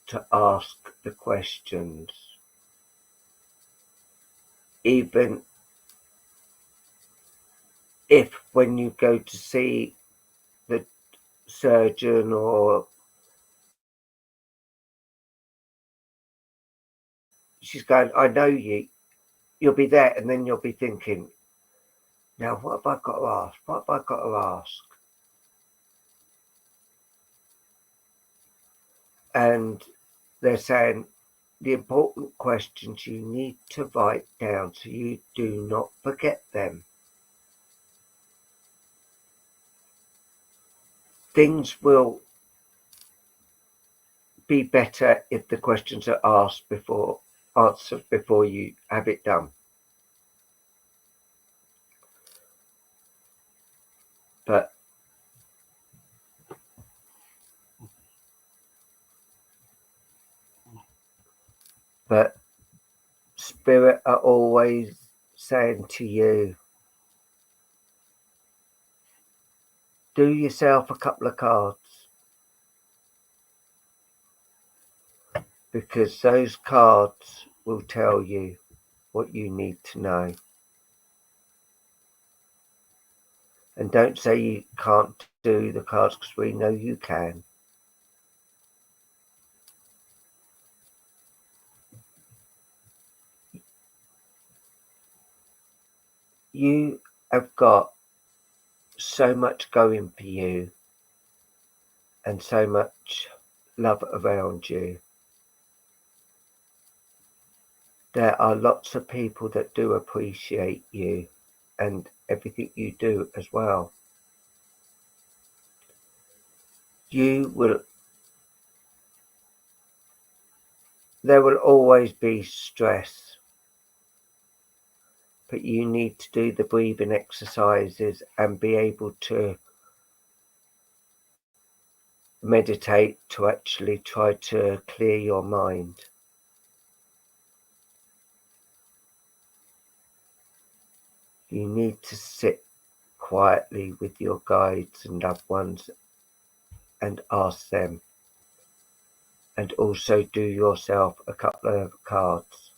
to ask the questions, even if when you go to see the surgeon or she's going, I know you. You'll be there, and then you'll be thinking, now what have I got to ask? What have I got to ask? And they're saying the important questions you need to write down so you do not forget them. Things will be better if the questions are answered before you have it done. But Spirit are always saying to you, do yourself a couple of cards, because those cards will tell you what you need to know. And don't say you can't do the cards, because we know you can. You have got so much going for you and so much love around you. There are lots of people that do appreciate you and everything you do as well. There will always be stress, but you need to do the breathing exercises and be able to meditate to actually try to clear your mind. You need to sit quietly with your guides and loved ones and ask them, and also do yourself a couple of cards.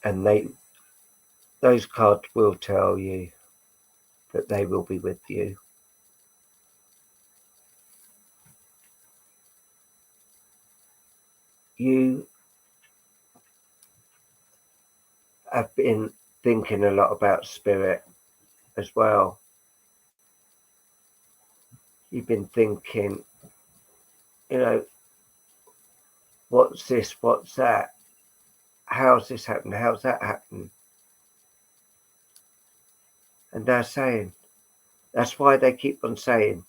And those cards will tell you that they will be with you. You have been thinking a lot about spirit as well. You've been thinking, what's this, what's that? How's this happened? How's that happened? And they're saying, that's why they keep on saying,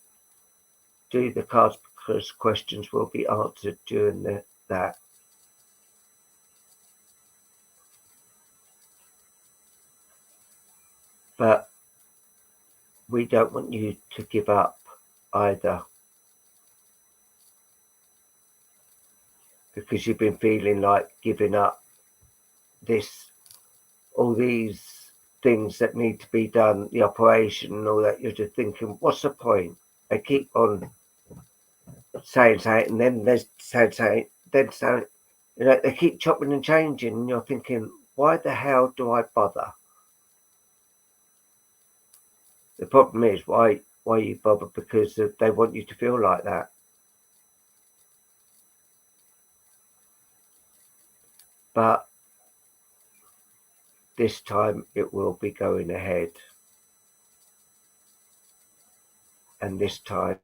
do the cards, because questions will be answered during that. But we don't want you to give up either, because you've been feeling like giving up all these things that need to be done, the operation and all that. You're just thinking, what's the point? They keep on saying, and then they're saying, then saying, they keep chopping and changing, and you're thinking, why the hell do I bother? The problem is, why you bother? Because they want you to feel like that. But this time it will be going ahead. And this time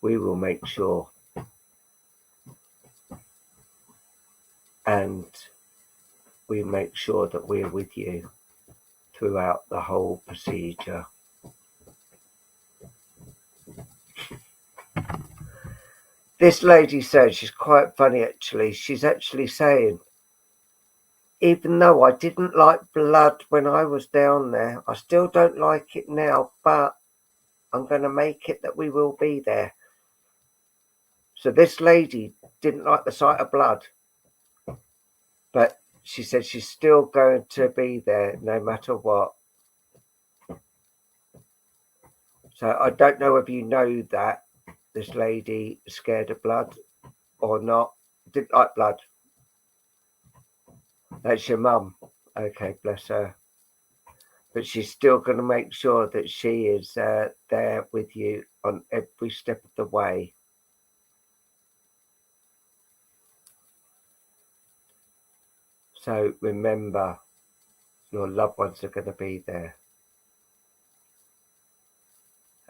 we will make sure. And we make sure that we're with you throughout the whole procedure. This lady says, she's quite funny actually, she's actually saying, even though I didn't like blood when I was down there, I still don't like it now, but I'm going to make it that we will be there. So this lady didn't like the sight of blood, but she said she's still going to be there no matter what. So I don't know if you know that this lady is scared of blood or not. Didn't like blood. That's your mum. Okay, bless her. but she's still going to make sure that she is there with you on every step of the way. So remember, your loved ones are going to be there.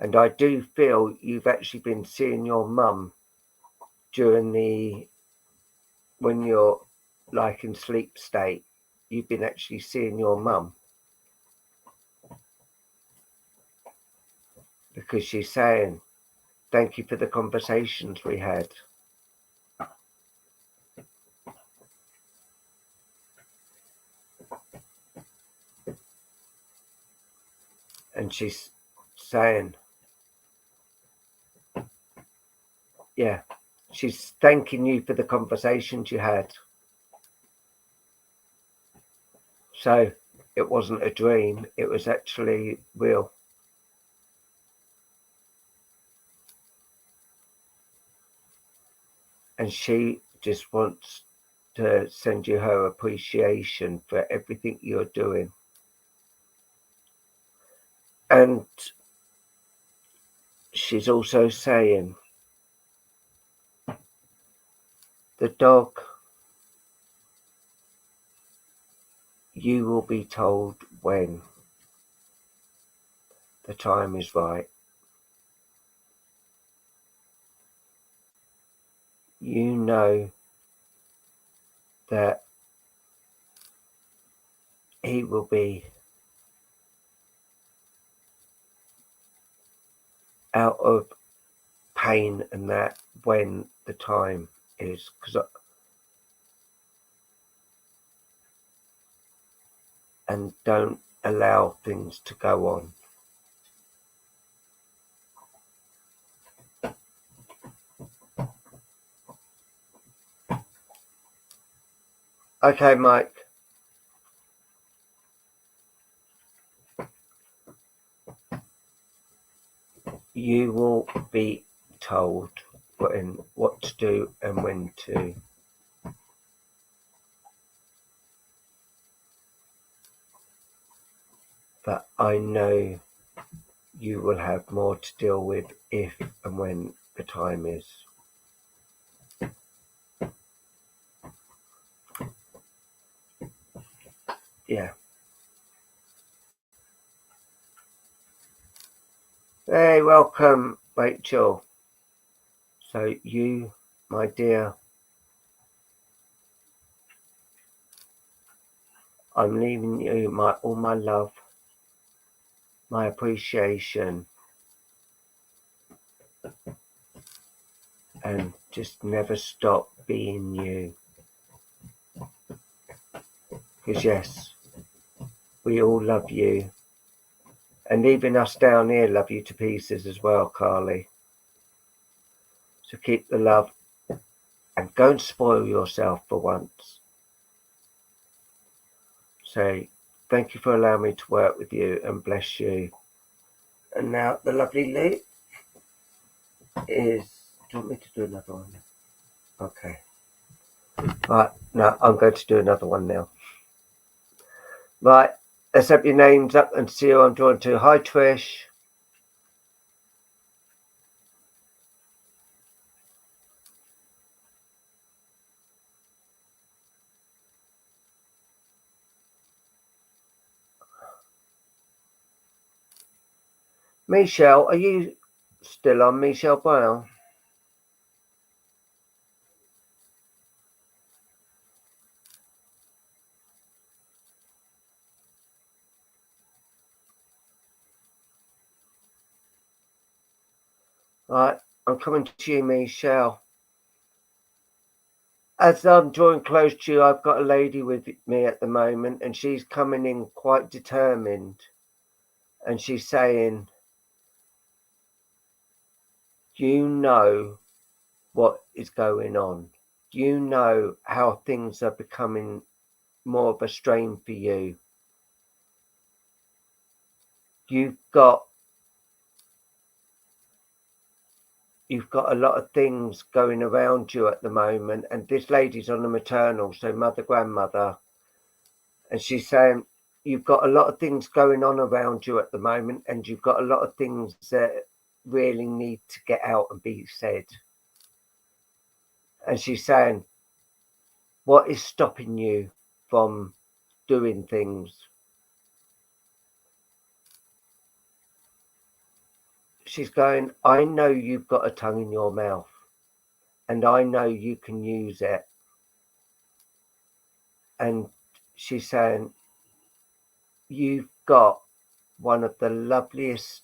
And I do feel you've actually been seeing your mum during when you're like in sleep state. You've been actually seeing your mum. Because she's saying, thank you for the conversations we had. And she's saying, yeah, she's thanking you for the conversations you had. So it wasn't a dream, it was actually real. And she just wants to send you her appreciation for everything you're doing. And she's also saying, the dog, you will be told when the time is right. You know that he will be out of pain and that when the time is, and don't allow things to go on. Okay, Mike. You will be told what to do and when to. But I know you will have more to deal with if and when the time is. Yeah. Hey, welcome, Rachel. So you, my dear, I'm leaving you all my love, my appreciation, and just never stop being you. Because yes, we all love you. And even us down here love you to pieces as well, Carly. So keep the love and don't spoil yourself for once. So thank you for allowing me to work with you and bless you. And now the lovely Lee is... Do you want me to do another one? Okay. Right, no, I'm going to do another one now. Right, let's have your names up and see who I'm drawn to. Hi, Trish. Michelle, are you still on, Michelle Brown? Right, I'm coming to you, Michelle. As I'm drawing close to you, I've got a lady with me at the moment, and she's coming in quite determined. And she's saying, you know what is going on. You know how things are becoming more of a strain for you. You've got a lot of things going around you at the moment, and this lady's on the maternal, so mother, grandmother, and she's saying, you've got a lot of things going on around you at the moment, and you've got a lot of things that really need to get out and be said. And she's saying, what is stopping you from doing things? She's going, I know you've got a tongue in your mouth, and I know you can use it. And she's saying, you've got one of the loveliest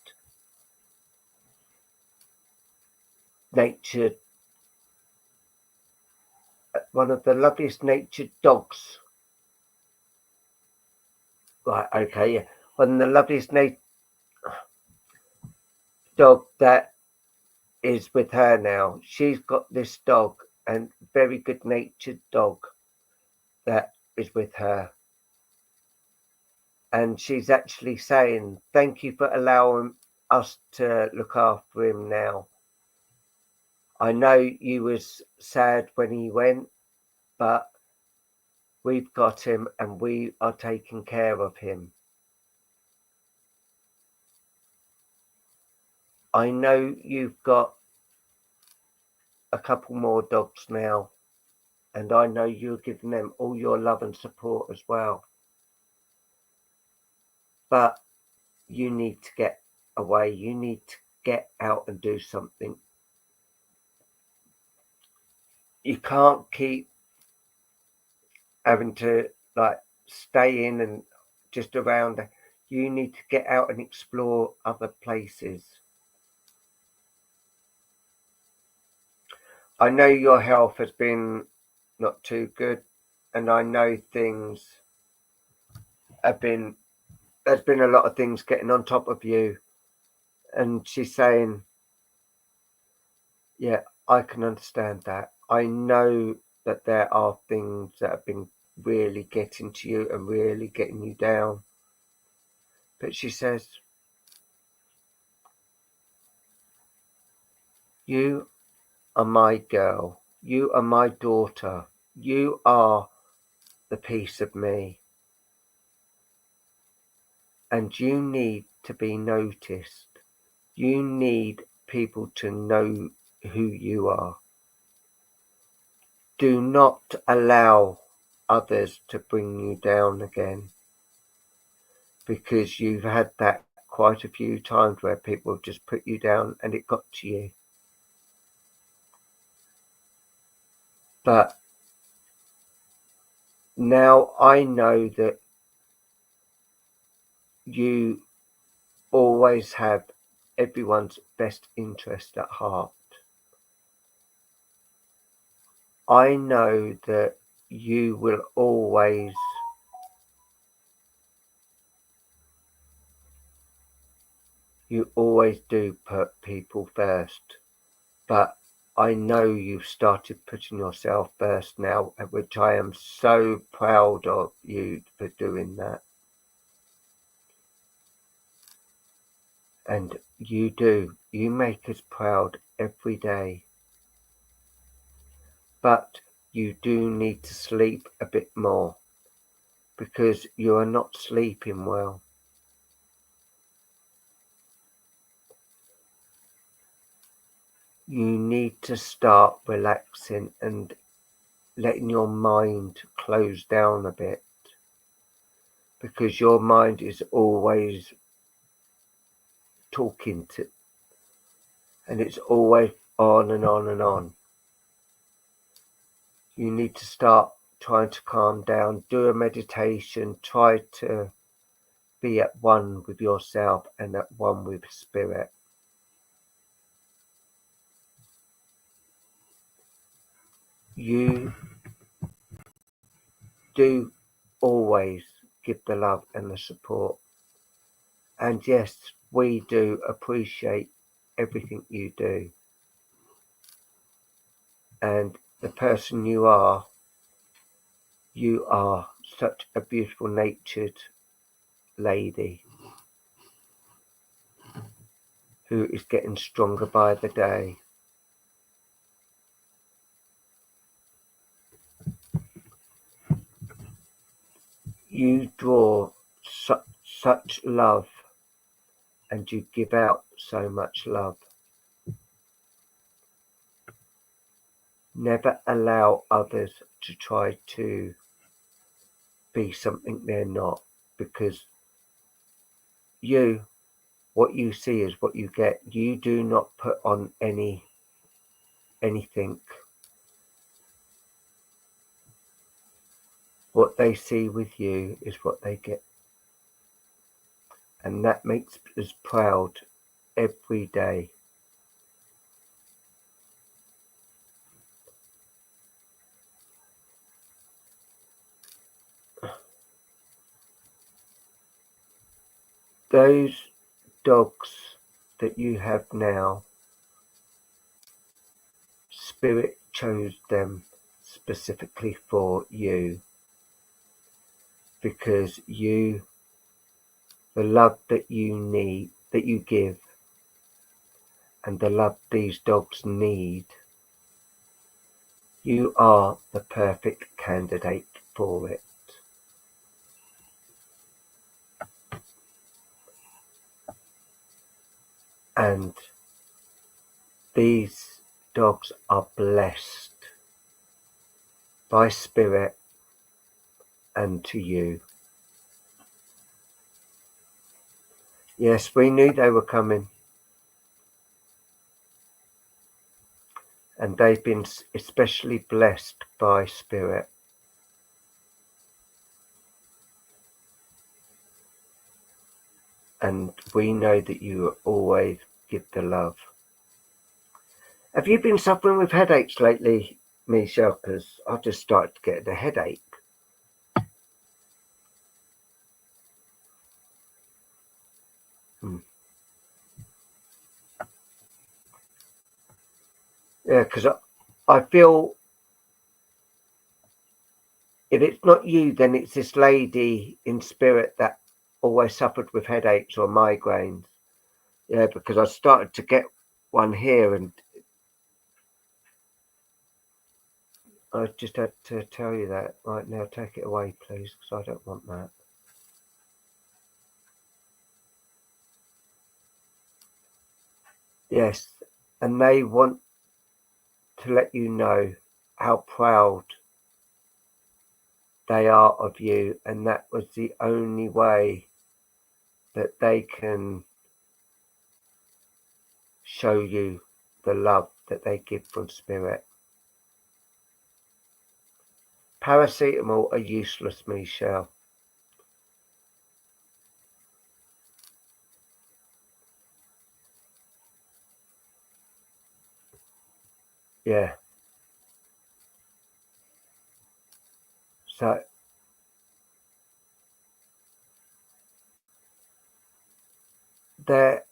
natured dogs. Right, okay, yeah. One of the loveliest dog that is with her now. She's got this dog, and very good natured dog that is with her. And she's actually saying, thank you for allowing us to look after him now. I know you was sad when he went, but we've got him and we are taking care of him. I know you've got a couple more dogs now, and I know you're giving them all your love and support as well. But you need to get away. You need to get out and do something. You can't keep having to stay in and just around. You need to get out and explore other places. I know your health has been not too good, and I know things have been, there's been a lot of things getting on top of you. And she's saying, yeah, I can understand that. I know that there are things that have been really getting to you and really getting you down. But she says, you are my girl. You are my daughter. You are the piece of me. And you need to be noticed. You need people to know who you are. Do not allow others to bring you down again, because you've had that quite a few times where people have just put you down and it got to you. But now I know that you always have everyone's best interest at heart. I know that you always do put people first, but I know you've started putting yourself first now, which I am so proud of you for doing that. And you make us proud every day. But you do need to sleep a bit more, because you are not sleeping well. You need to start relaxing and letting your mind close down a bit, because your mind is always talking to, and it's always on and on and on. You need to start trying to calm down, do a meditation, try to be at one with yourself and at one with spirit. You do always give the love and the support. And yes, we do appreciate everything you do. And the person you are such a beautiful natured lady who is getting stronger by the day. You draw such love, and you give out so much love. Never allow others to try to be something they're not, because what you see is what you get. You do not put on anything. What they see with you is what they get. And that makes us proud every day. Those dogs that you have now, Spirit chose them specifically for you, because the love that you need, that you give, and the love these dogs need, you are the perfect candidate for it. And these dogs are blessed by Spirit and to you. Yes, we knew they were coming. And they've been especially blessed by Spirit. And we know that you always give the love. Have you been suffering with headaches lately, Michelle? Because I've just started to get a headache. Yeah, because I feel if it's not you, then it's this lady in Spirit that always suffered with headaches or migraines. Yeah, because I started to get one here, and I just had to tell you that right now. Take it away, please, because I don't want that. Yes, and they want to let you know how proud they are of you, and that was the only way that they can show you the love that they give from Spirit. Paracetamol are useless, Michelle. Yeah. So there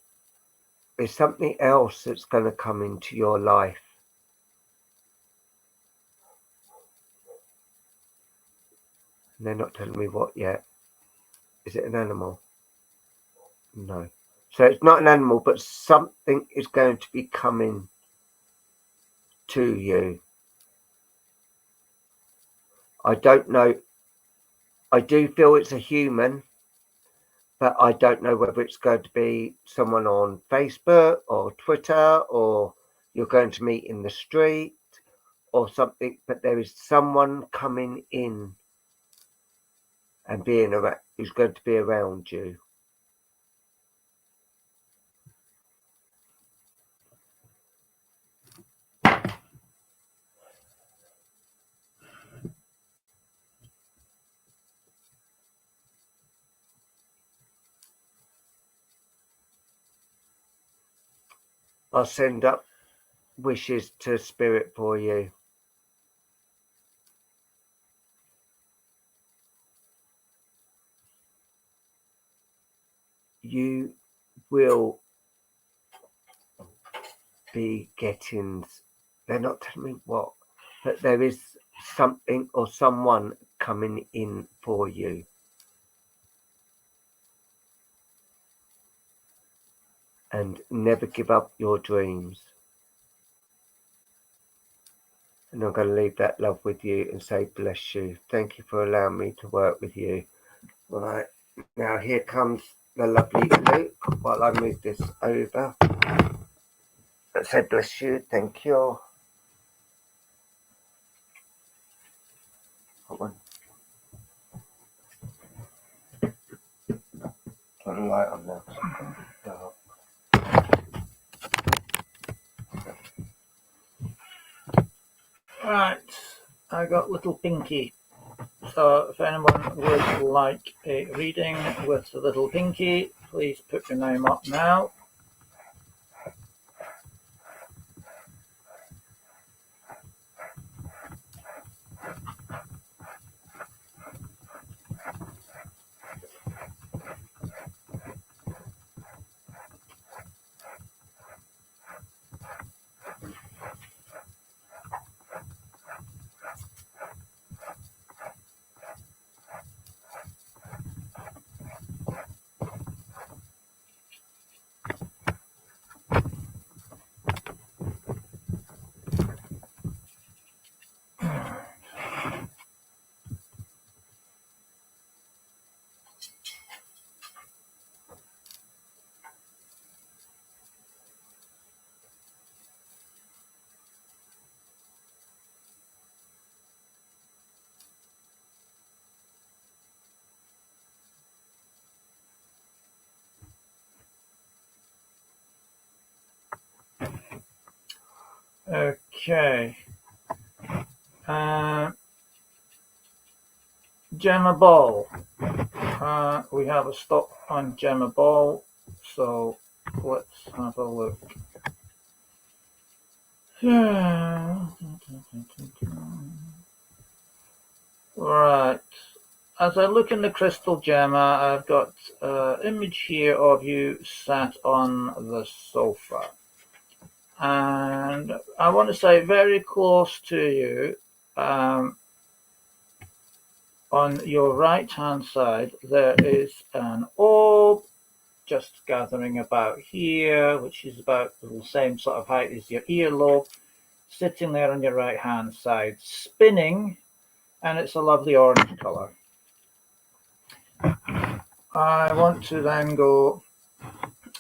is something else that's going to come into your life. And they're not telling me what yet. Is it an animal? No. So it's not an animal, but something is going to be coming to you. I don't know. I do feel it's a human, but I don't know whether it's going to be someone on Facebook or Twitter, or you're going to meet in the street or something, but there is someone coming in and being around, who's going to be around you. I'll send up wishes to Spirit for you. You will be getting, they're not telling me what, but there is something or someone coming in for you. And never give up your dreams. And I'm going to leave that love with you and say bless you. Thank you for allowing me to work with you. Right. Now here comes the lovely Luke while I move this over. So bless you, thank you. Hold on. Got a light on now. Dark. Right, I got little Pinky. So if anyone would like a reading with the little Pinky, please put your name up now. Okay. Gemma Ball. We have a stop on Gemma Ball, so let's have a look. Right. As I look in the crystal, Gemma, I've got an image here of you sat on the sofa. And I want to say very close to you, on your right hand side, there is an orb just gathering about here, which is about the same sort of height as your earlobe, sitting there on your right hand side, spinning, and it's a lovely orange color. I want to then go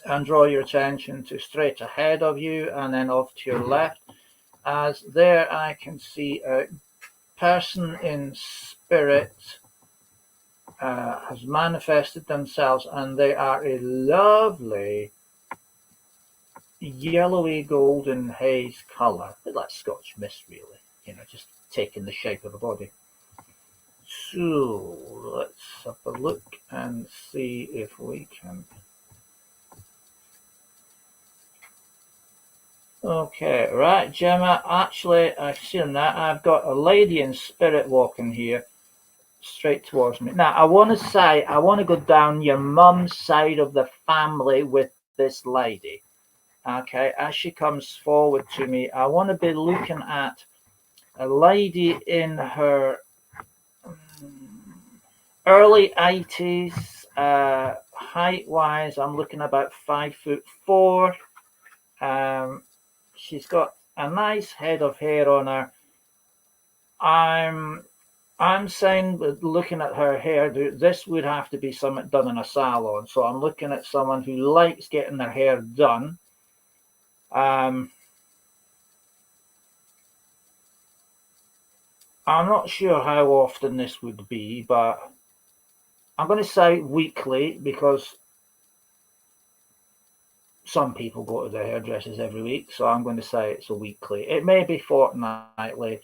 and draw your attention to straight ahead of you and then off to your left, as there I can see a person in spirit has manifested themselves, and they are a lovely yellowy golden haze color, a bit like Scotch mist really, just taking the shape of the body. So let's have a look and see if we can. Okay, right, Gemma, actually I've seen that. I've got a lady in spirit walking here straight towards me. Now I want to go down your mum's side of the family with this lady. Okay, as she comes forward to me, I want to be looking at a lady in her early 80s, height wise I'm looking about 5'4". She's got a nice head of hair on her. I'm saying, looking at her hair, this would have to be something done in a salon. So I'm looking at someone who likes getting their hair done. I'm not sure how often this would be, but I'm going to say weekly, because some people go to their hairdressers every week, so I'm going to say it's a weekly. It may be fortnightly,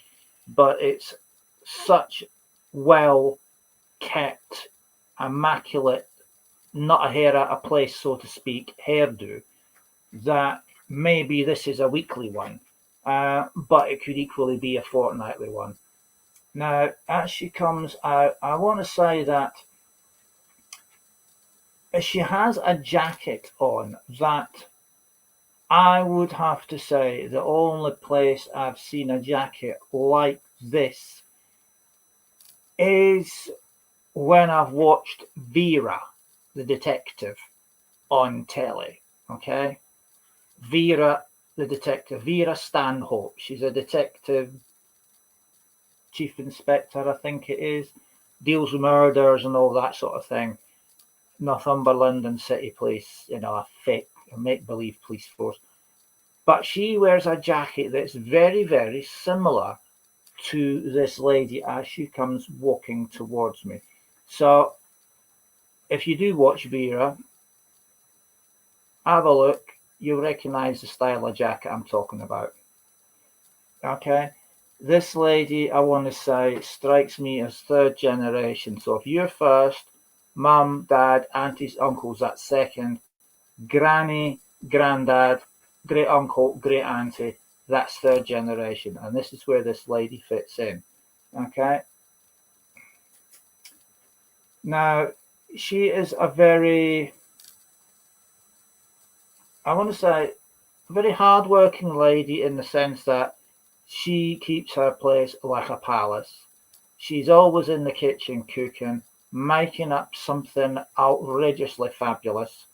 but it's such well kept, immaculate, not a hair out of place, so to speak, hairdo, that maybe this is a weekly one, but it could equally be a fortnightly one. Now, as she comes out, I want to say that she has a jacket on that I would have to say the only place I've seen a jacket like this is when I've watched Vera, the detective, on telly. Okay, Vera, the detective, Vera Stanhope. She's a detective, chief inspector, I think it is, deals with murders and all that sort of thing. Northumberland and City Police, a fake, a make-believe police force. But she wears a jacket that's very, very similar to this lady as she comes walking towards me. So if you do watch Vera, have a look. You'll recognize the style of jacket I'm talking about. Okay. This lady, I want to say, strikes me as third generation. So if you're first, mum, dad, aunties, uncles, that's second. Granny, granddad, great uncle, great auntie, that's third generation. And this is where this lady fits in. Okay. Now, she is a very, I want to say, a very hard-working lady in the sense that she keeps her place like a palace. She's always in the kitchen cooking, making up something outrageously fabulous.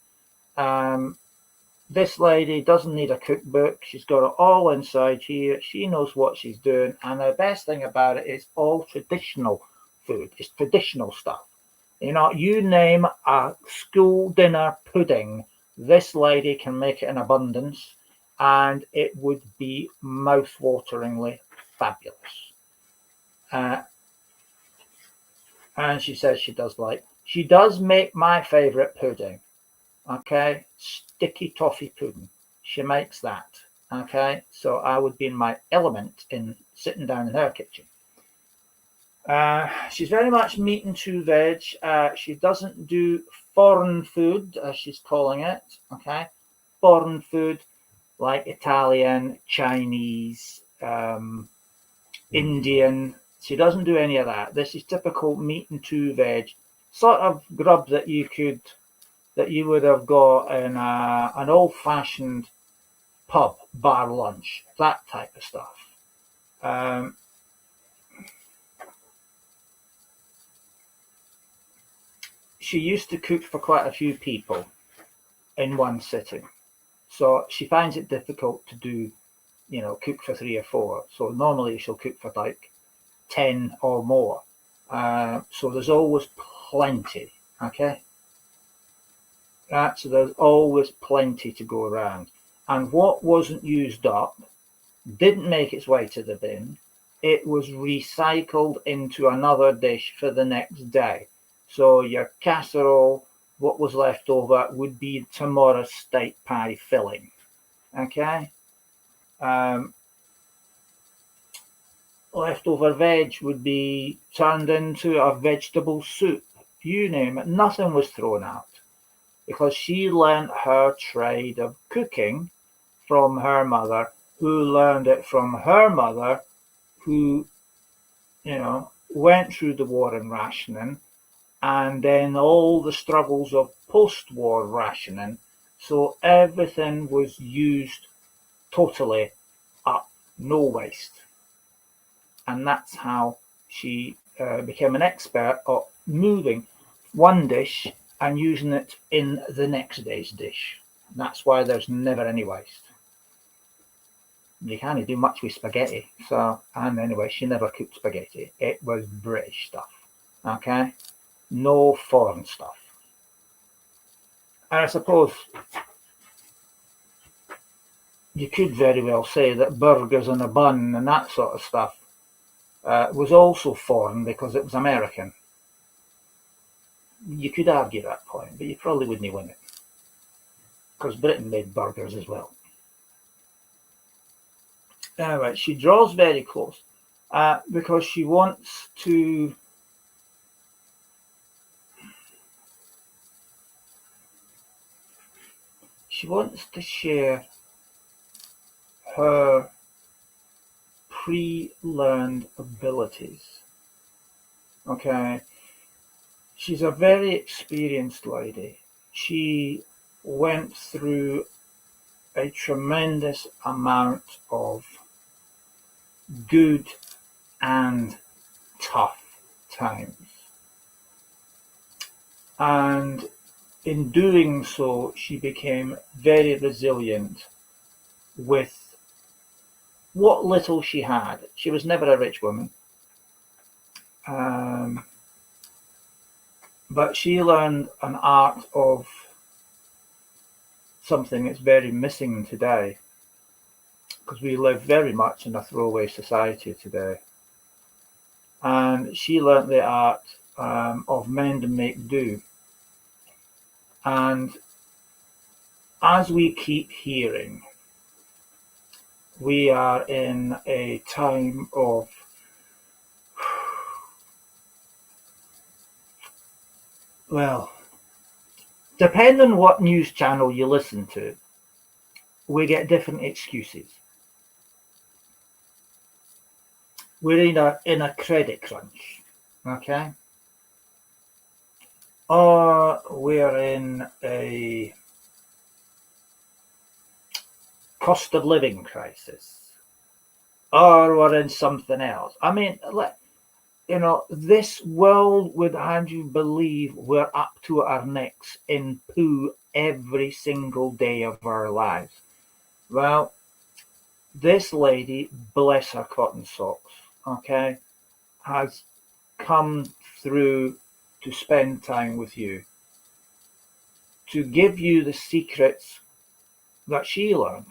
This lady doesn't need a cookbook. She's got it all inside here. She knows what she's doing. And the best thing about it is all traditional food. It's traditional stuff. You name a school dinner pudding, this lady can make it in abundance, and it would be mouth-wateringly fabulous. And she says she does make my favourite pudding. Okay, sticky toffee pudding. She makes that. Okay, so I would be in my element in sitting down in her kitchen. She's very much meat and two veg. She doesn't do foreign food, as she's calling it. Okay, foreign food like Italian, Chinese, Indian. She doesn't do any of that. This is typical meat and two veg, sort of grub that you would have got in an old-fashioned pub bar lunch, that type of stuff. She used to cook for quite a few people in one sitting, so she finds it difficult to do, cook for 3 or 4. So normally she'll cook for like 10 or more. So there's always plenty. Okay. So there's always plenty to go around. And what wasn't used up didn't make its way to the bin. It was recycled into another dish for the next day. So your casserole, what was left over, would be tomorrow's steak pie filling. Okay? Leftover veg would be turned into a vegetable soup. You name it. Nothing was thrown out. Because she learned her trade of cooking from her mother, who learned it from her mother, who, went through the war in rationing, and then all the struggles of post-war rationing. So everything was used totally up, no waste. And that's how she became an expert at moving one dish and using it in the next day's dish. That's why there's never any waste. You can't do much with spaghetti. And anyway, she never cooked spaghetti. It was British stuff. Okay? No foreign stuff. And I suppose you could very well say that burgers and a bun and that sort of stuff was also foreign because it was American. You could argue that point, but you probably wouldn't win it. Because Britain made burgers as well. Anyway, she draws very close because she wants to share her pre-learned abilities. Okay. She's a very experienced lady. She went through a tremendous amount of good and tough times. And in doing so, she became very resilient with what little she had. She was never a rich woman. But she learned an art of something that's very missing today, because we live very much in a throwaway society today. And she learnt the art of mend and make do. And as we keep hearing, we are in a time of well, depending on what news channel you listen to, we get different excuses. We're in a credit crunch, okay? Or we're in a cost of living crisis, or we're in something else. I mean, this world would have you believe we're up to our necks in poo every single day of our lives. Well, this lady, bless her cotton socks, okay, has come through to spend time with you, to give you the secrets that she learned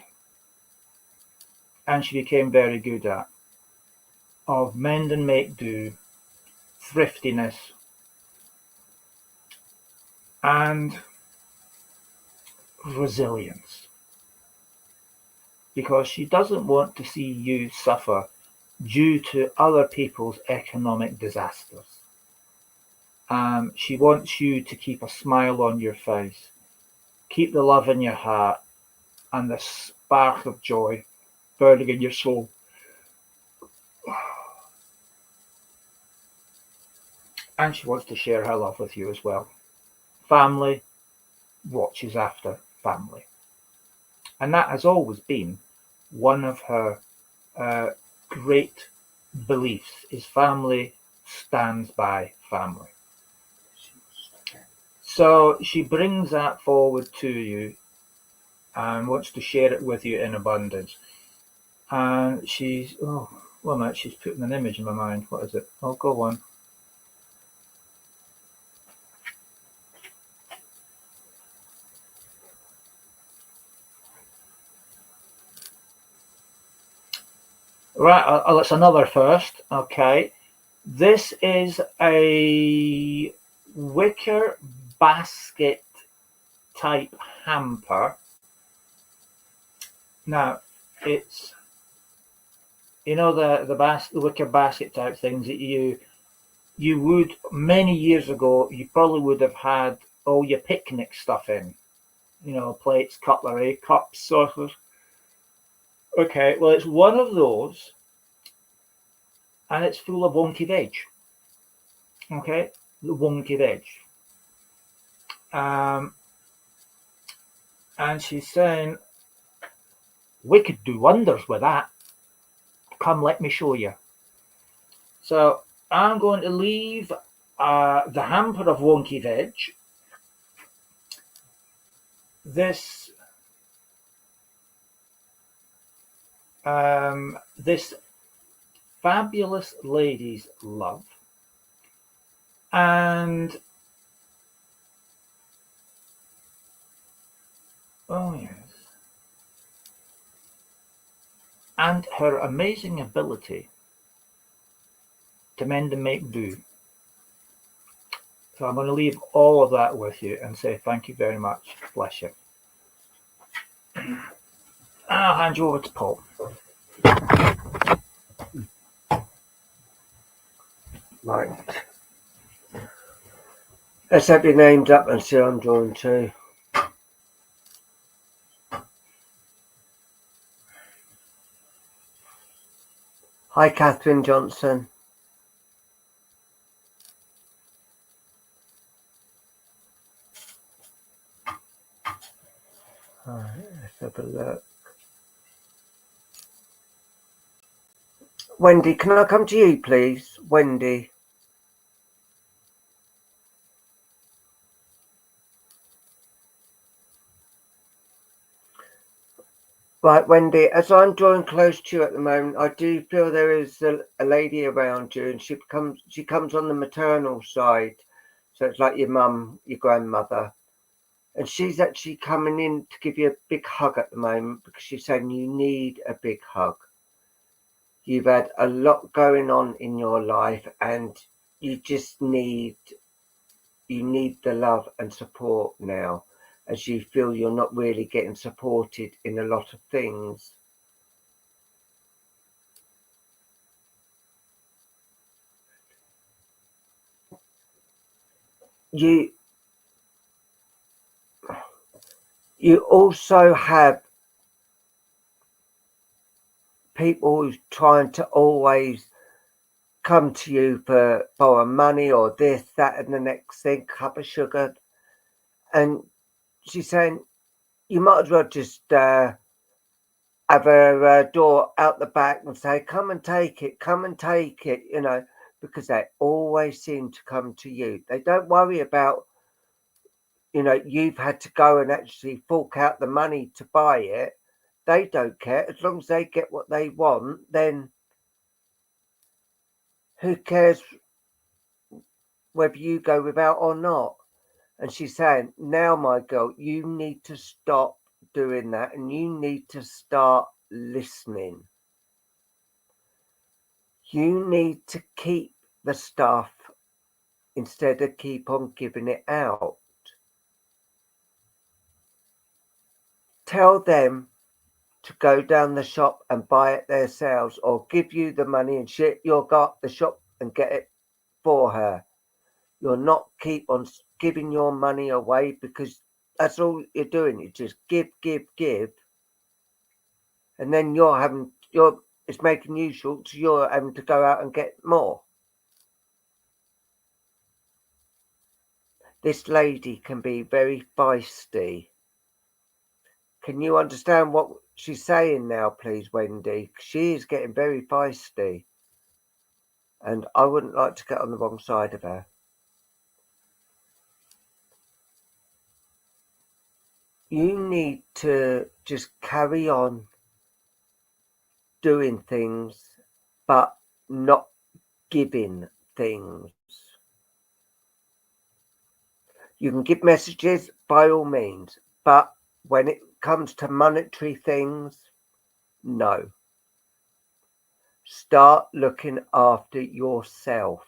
and she became very good at, of mend and make do, thriftiness, and resilience, because she doesn't want to see you suffer due to other people's economic disasters. She wants you to keep a smile on your face, keep the love in your heart, and the spark of joy burning in your soul. And she wants to share her love with you as well. Family watches after family. And that has always been one of her great beliefs, is family stands by family. So she brings that forward to you and wants to share it with you in abundance. And she's, she's putting an image in my mind. What is it? Oh, go on. Right, it's another first. Okay. This is a wicker basket type hamper. Now, it's, the wicker basket type things that you would, many years ago, you probably would have had all your picnic stuff in. Plates, cutlery, cups, saucers. Okay, well, it's one of those, and it's full of wonky veg. Okay, the wonky veg. And she's saying, we could do wonders with that. Come, let me show you. So I'm going to leave the hamper of wonky veg. This fabulous lady's love, and and her amazing ability to mend and make do. So I'm going to leave all of that with you and say thank you very much. Bless you. I'll hand you over to Paul. Right. Let's have your names up and see what I'm drawing to. Hi, Catherine Johnson. All right, let's have a look. Wendy, can I come to you, please? Wendy. Right, Wendy, as I'm drawing close to you at the moment, I do feel there is a lady around you, and she comes on the maternal side. So it's like your mum, your grandmother. And she's actually coming in to give you a big hug at the moment because she's saying you need a big hug. You've had a lot going on in your life and you just need the love and support now, as you feel you're not really getting supported in a lot of things. You also have people who's trying to always come to you for borrow money or this, that, and the next thing, cup of sugar. And she's saying you might as well just have a door out the back and say, come and take it, because they always seem to come to you. They don't worry about, you've had to go and actually fork out the money to buy it. They don't care. As long as they get what they want, then who cares whether you go without or not? And she's saying, now, my girl, you need to stop doing that and you need to start listening. You need to keep the stuff instead of keep on giving it out. Tell them to go down the shop and buy it themselves, or give you the money and shit. You'll go up the shop and get it for her. You'll not keep on giving your money away, because that's all you're doing. You just give, and then it's making you short, so you're having to go out and get more. This lady can be very feisty. Can you understand what she's saying now, please, Wendy? She is getting very feisty. And I wouldn't like to get on the wrong side of her. You need to just carry on doing things, but not giving things. You can give messages by all means, but when it comes to monetary things, no. Start looking after yourself.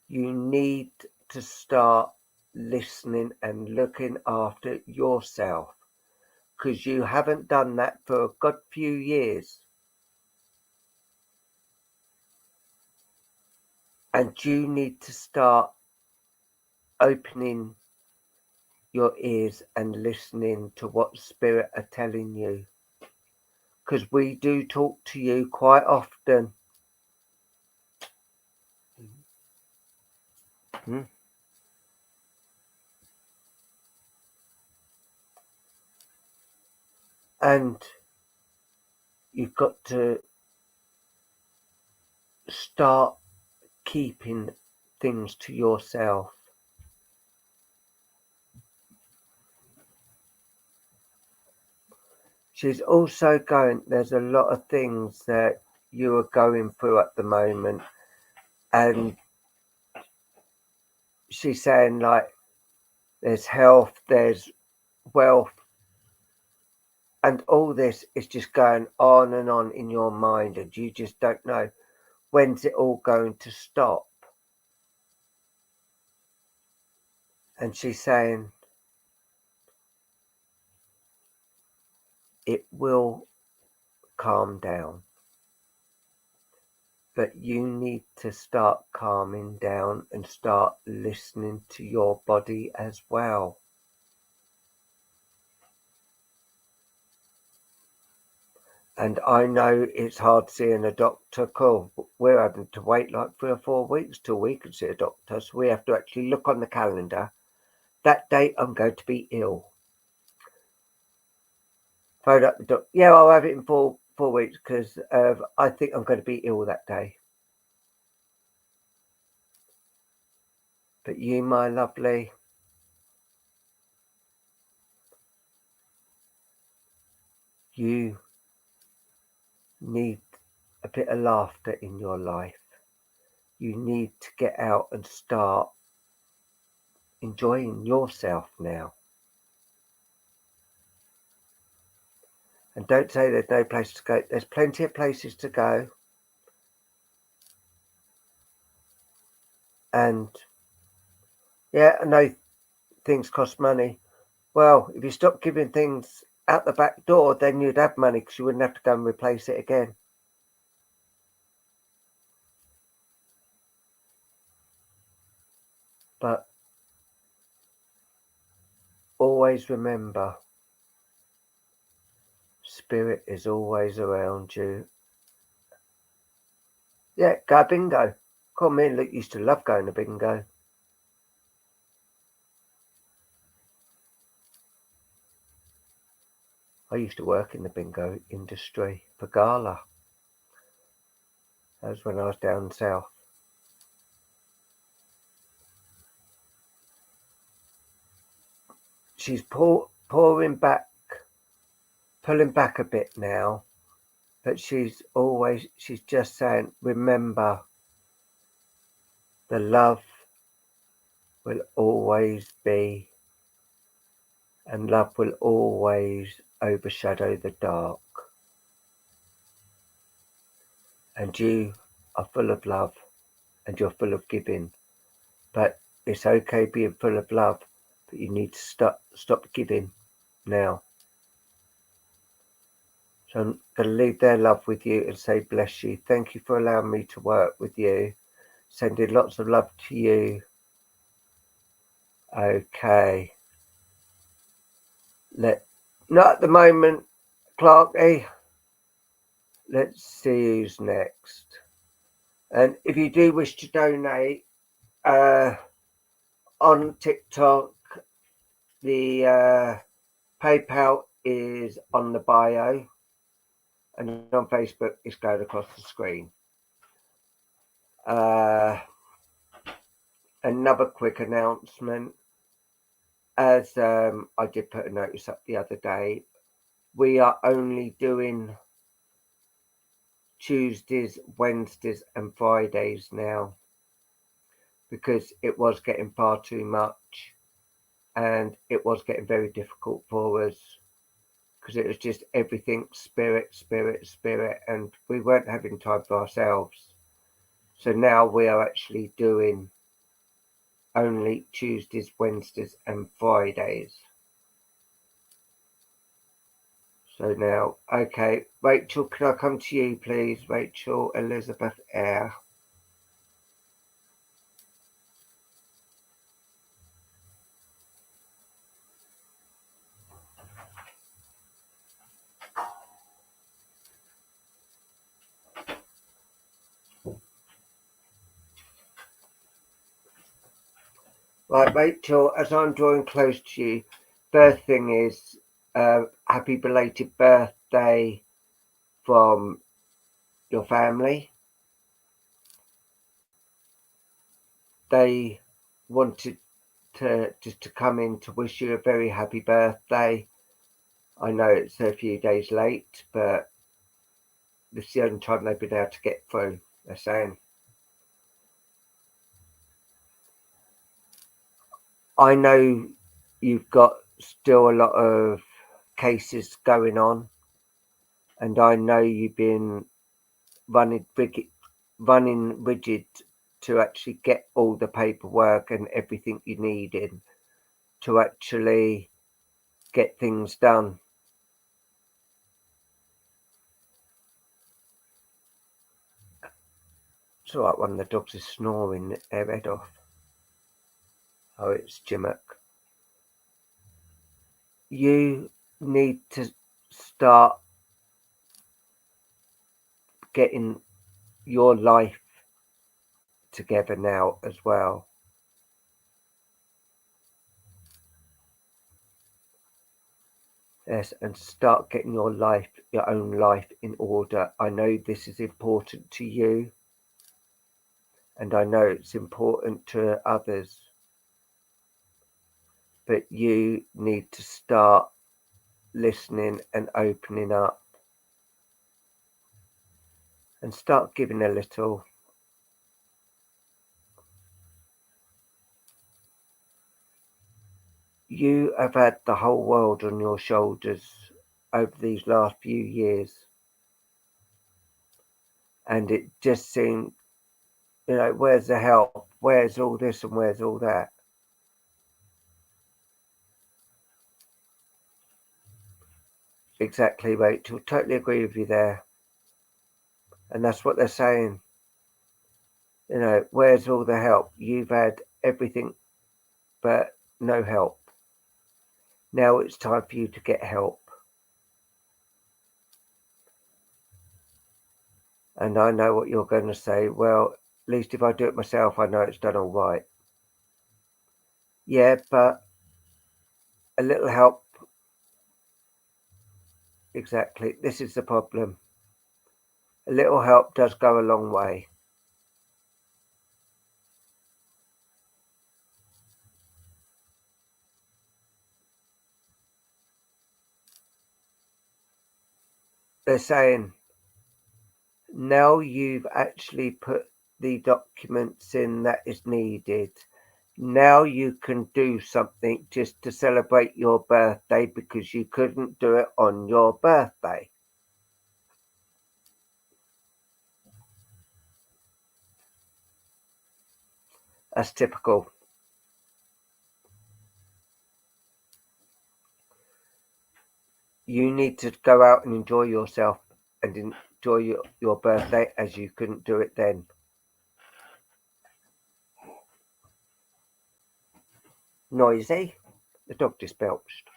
You need to start listening and looking after yourself, because you haven't done that for a good few years. And you need to start opening your ears and listening to what Spirit are telling you, because we do talk to you quite often. And you've got to start keeping things to yourself. She's also going, there's a lot of things that you are going through at the moment, and she's saying, like, there's health, there's wealth, and all this is just going on and on in your mind, and you just don't know when's it all going to stop. And she's saying it will calm down, but you need to start calming down and start listening to your body as well. And I know it's hard seeing a doctor. Cool. We're having to wait like 3 or 4 weeks till we can see a doctor. So we have to actually look on the calendar. That date I'm going to be ill. Phone up the doctor. Yeah, I'll have it in 4 weeks because I think I'm going to be ill that day. But you, my lovely, you need a bit of laughter in your life. you need to get out and start enjoying yourself now. And don't say there's no place to go. There's plenty of places to go. And yeah, I know things cost money. Well, if you stop giving things out the back door, then you'd have money because you wouldn't have to go and replace it again. But always remember, spirit is always around you. Yeah, go bingo. Come in, look, used to love going to bingo. I used to work in the bingo industry for Gala. That was when I was down south. She's pulling back a bit now, but she's just saying, remember, the love will always be, and love will always overshadow the dark. And you are full of love, and you're full of giving. But it's okay being full of love, but you need to stop giving now. So I'm going to leave their love with you and say bless you. Thank you for allowing me to work with you. Sending lots of love to you. Okay. Not at the moment, Clarky. Let's see who's next. And if you do wish to donate, on TikTok, the PayPal is on the bio, and on Facebook it's going across the screen. Another quick announcement, as I did put a notice up the other day, we are only doing Tuesdays, Wednesdays and Fridays now, because it was getting far too much and it was getting very difficult for us, because it was just everything spirit, and we weren't having time for ourselves. So now we are actually doing only Tuesdays, Wednesdays and Fridays. So now, okay, Rachel, can I come to you, please? Rachel Elizabeth Eyre. Right, Rachel, as I'm drawing close to you, first thing is happy belated birthday from your family. They wanted to come in to wish you a very happy birthday. I know it's a few days late, but this is the only time they've been able to get through, they're saying. I know you've got still a lot of cases going on, and I know you've been running rigid to actually get all the paperwork and everything you need in to actually get things done. It's all right, one of the dogs is snoring their head off. Oh, it's Jimmock. You need to start getting your life together now as well. Yes, and start getting your own life in order. I know this is important to you, and I know it's important to others, but you need to start listening and opening up and start giving a little. You have had the whole world on your shoulders over these last few years, and it just seemed, where's the help? Where's all this and where's all that? Exactly, Rachel. Totally agree with you there. And that's what they're saying. Where's all the help? You've had everything but no help. Now it's time for you to get help. And I know what you're going to say. Well, at least if I do it myself, I know it's done all right. Yeah, but a little help. Exactly. This is the problem. A little help does go a long way. They're saying, now you've actually put the documents in that is needed. Now you can do something just to celebrate your birthday because you couldn't do it on your birthday. That's typical. You need to go out and enjoy yourself and enjoy your birthday as you couldn't do it then. Noisy. The dog just belched.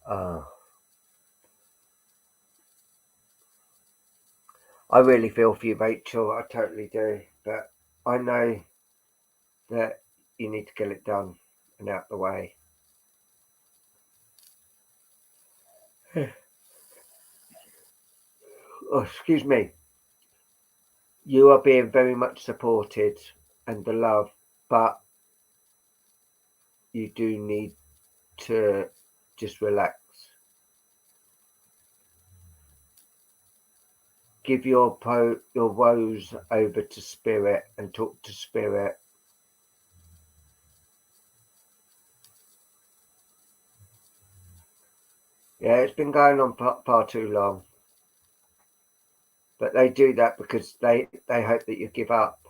I really feel for you, Rachel. I totally do. But I know that you need to get it done and out the way. Oh, excuse me. You are being very much supported and the love, but you do need to just relax. Give your woes over to spirit and talk to spirit. Yeah, it's been going on far too long. But they do that because they hope that you give up.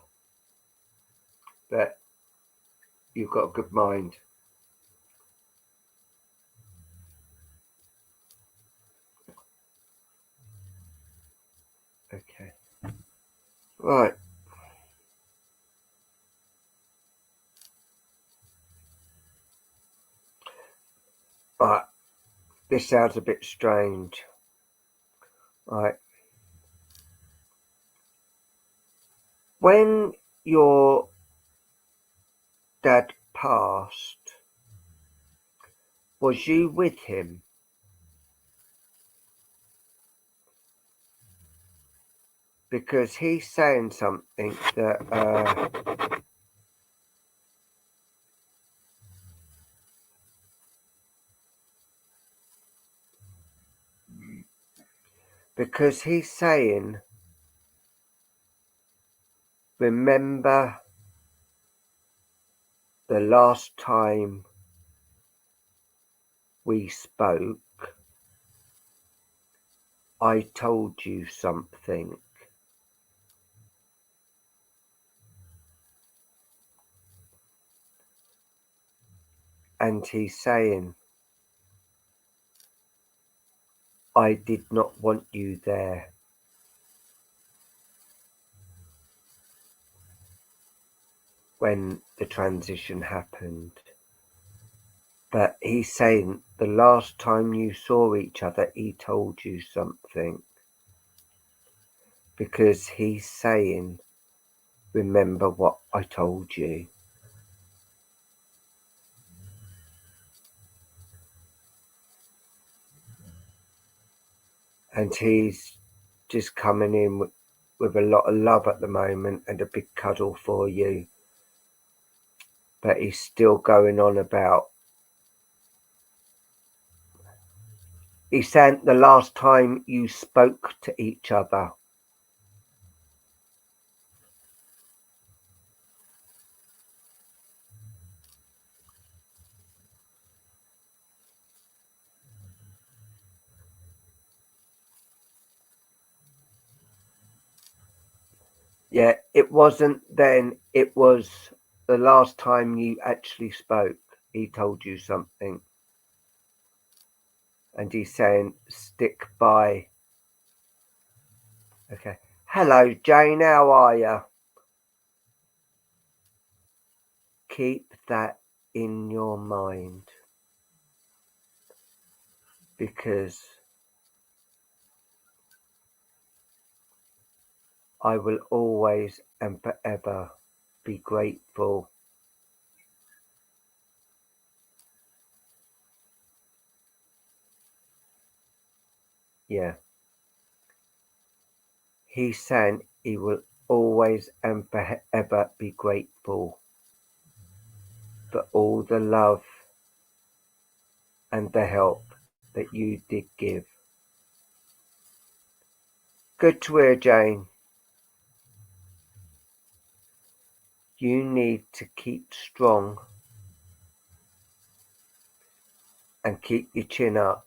But you've got a good mind. Okay. Right. Right. This sounds a bit strange. Right. When your dad passed, was you with him? Because he's saying something that because he's saying, remember the last time we spoke, I told you something. And he's saying, I did not want you there. When the transition happened. But he's saying the last time you saw each other, he told you something. Because he's saying, remember what I told you. And he's just coming in with a lot of love at the moment and a big cuddle for you. But he's still going on about, he's saying the last time you spoke to each other. Yeah, it wasn't then. It was the last time you actually spoke. He told you something. And he's saying, stick by. Okay. Hello, Jane. How are you? Keep that in your mind. Because I will always and forever be grateful. Yeah. He's saying he will always and forever be grateful for all the love and the help that you did give. Good to hear, Jane. You need to keep strong and keep your chin up.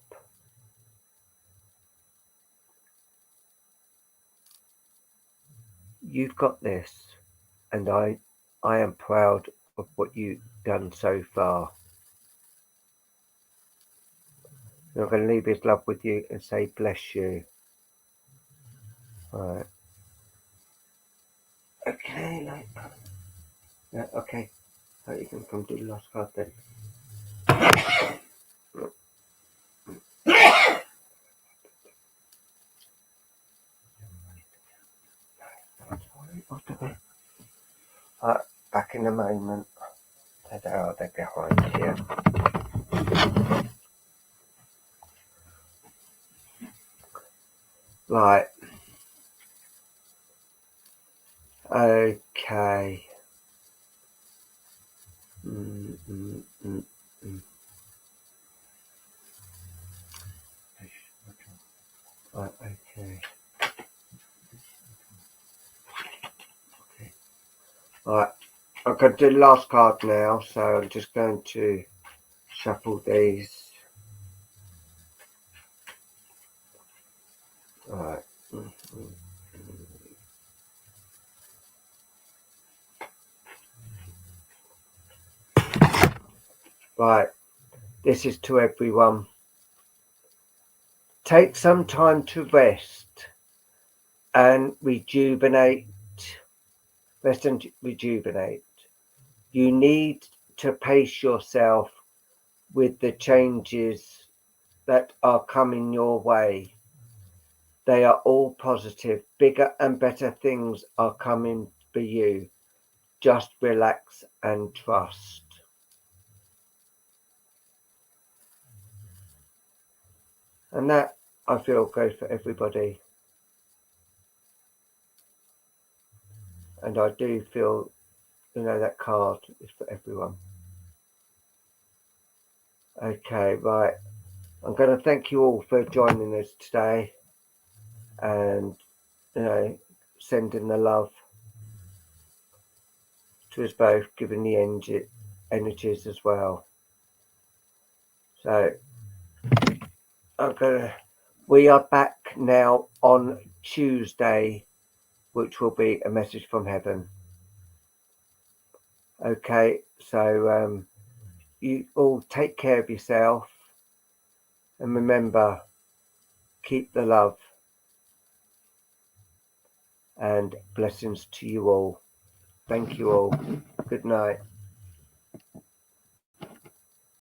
You've got this, and I am proud of what you've done so far. I'm going to leave his love with you and say bless you. All right. Okay, like, yeah, okay. So you can come do the last card then. Back in a moment. They're behind here. Right. Okay. Right, okay. Right. I'm going to do the last card now, so I'm just going to shuffle these. Right. Right. This is to everyone. Take some time to rest and rejuvenate. Rest and rejuvenate. You need to pace yourself with the changes that are coming your way. They are all positive. Bigger and better things are coming for you. Just relax and trust. And that, I feel, goes for everybody. And I do feel, that card is for everyone. Okay, right. I'm going to thank you all for joining us today and, sending the love to us both, giving the energies as well. So, we are back now on Tuesday, which will be a message from heaven. Okay, so you all take care of yourself and remember, keep the love and blessings to you all. Thank you all. Good night.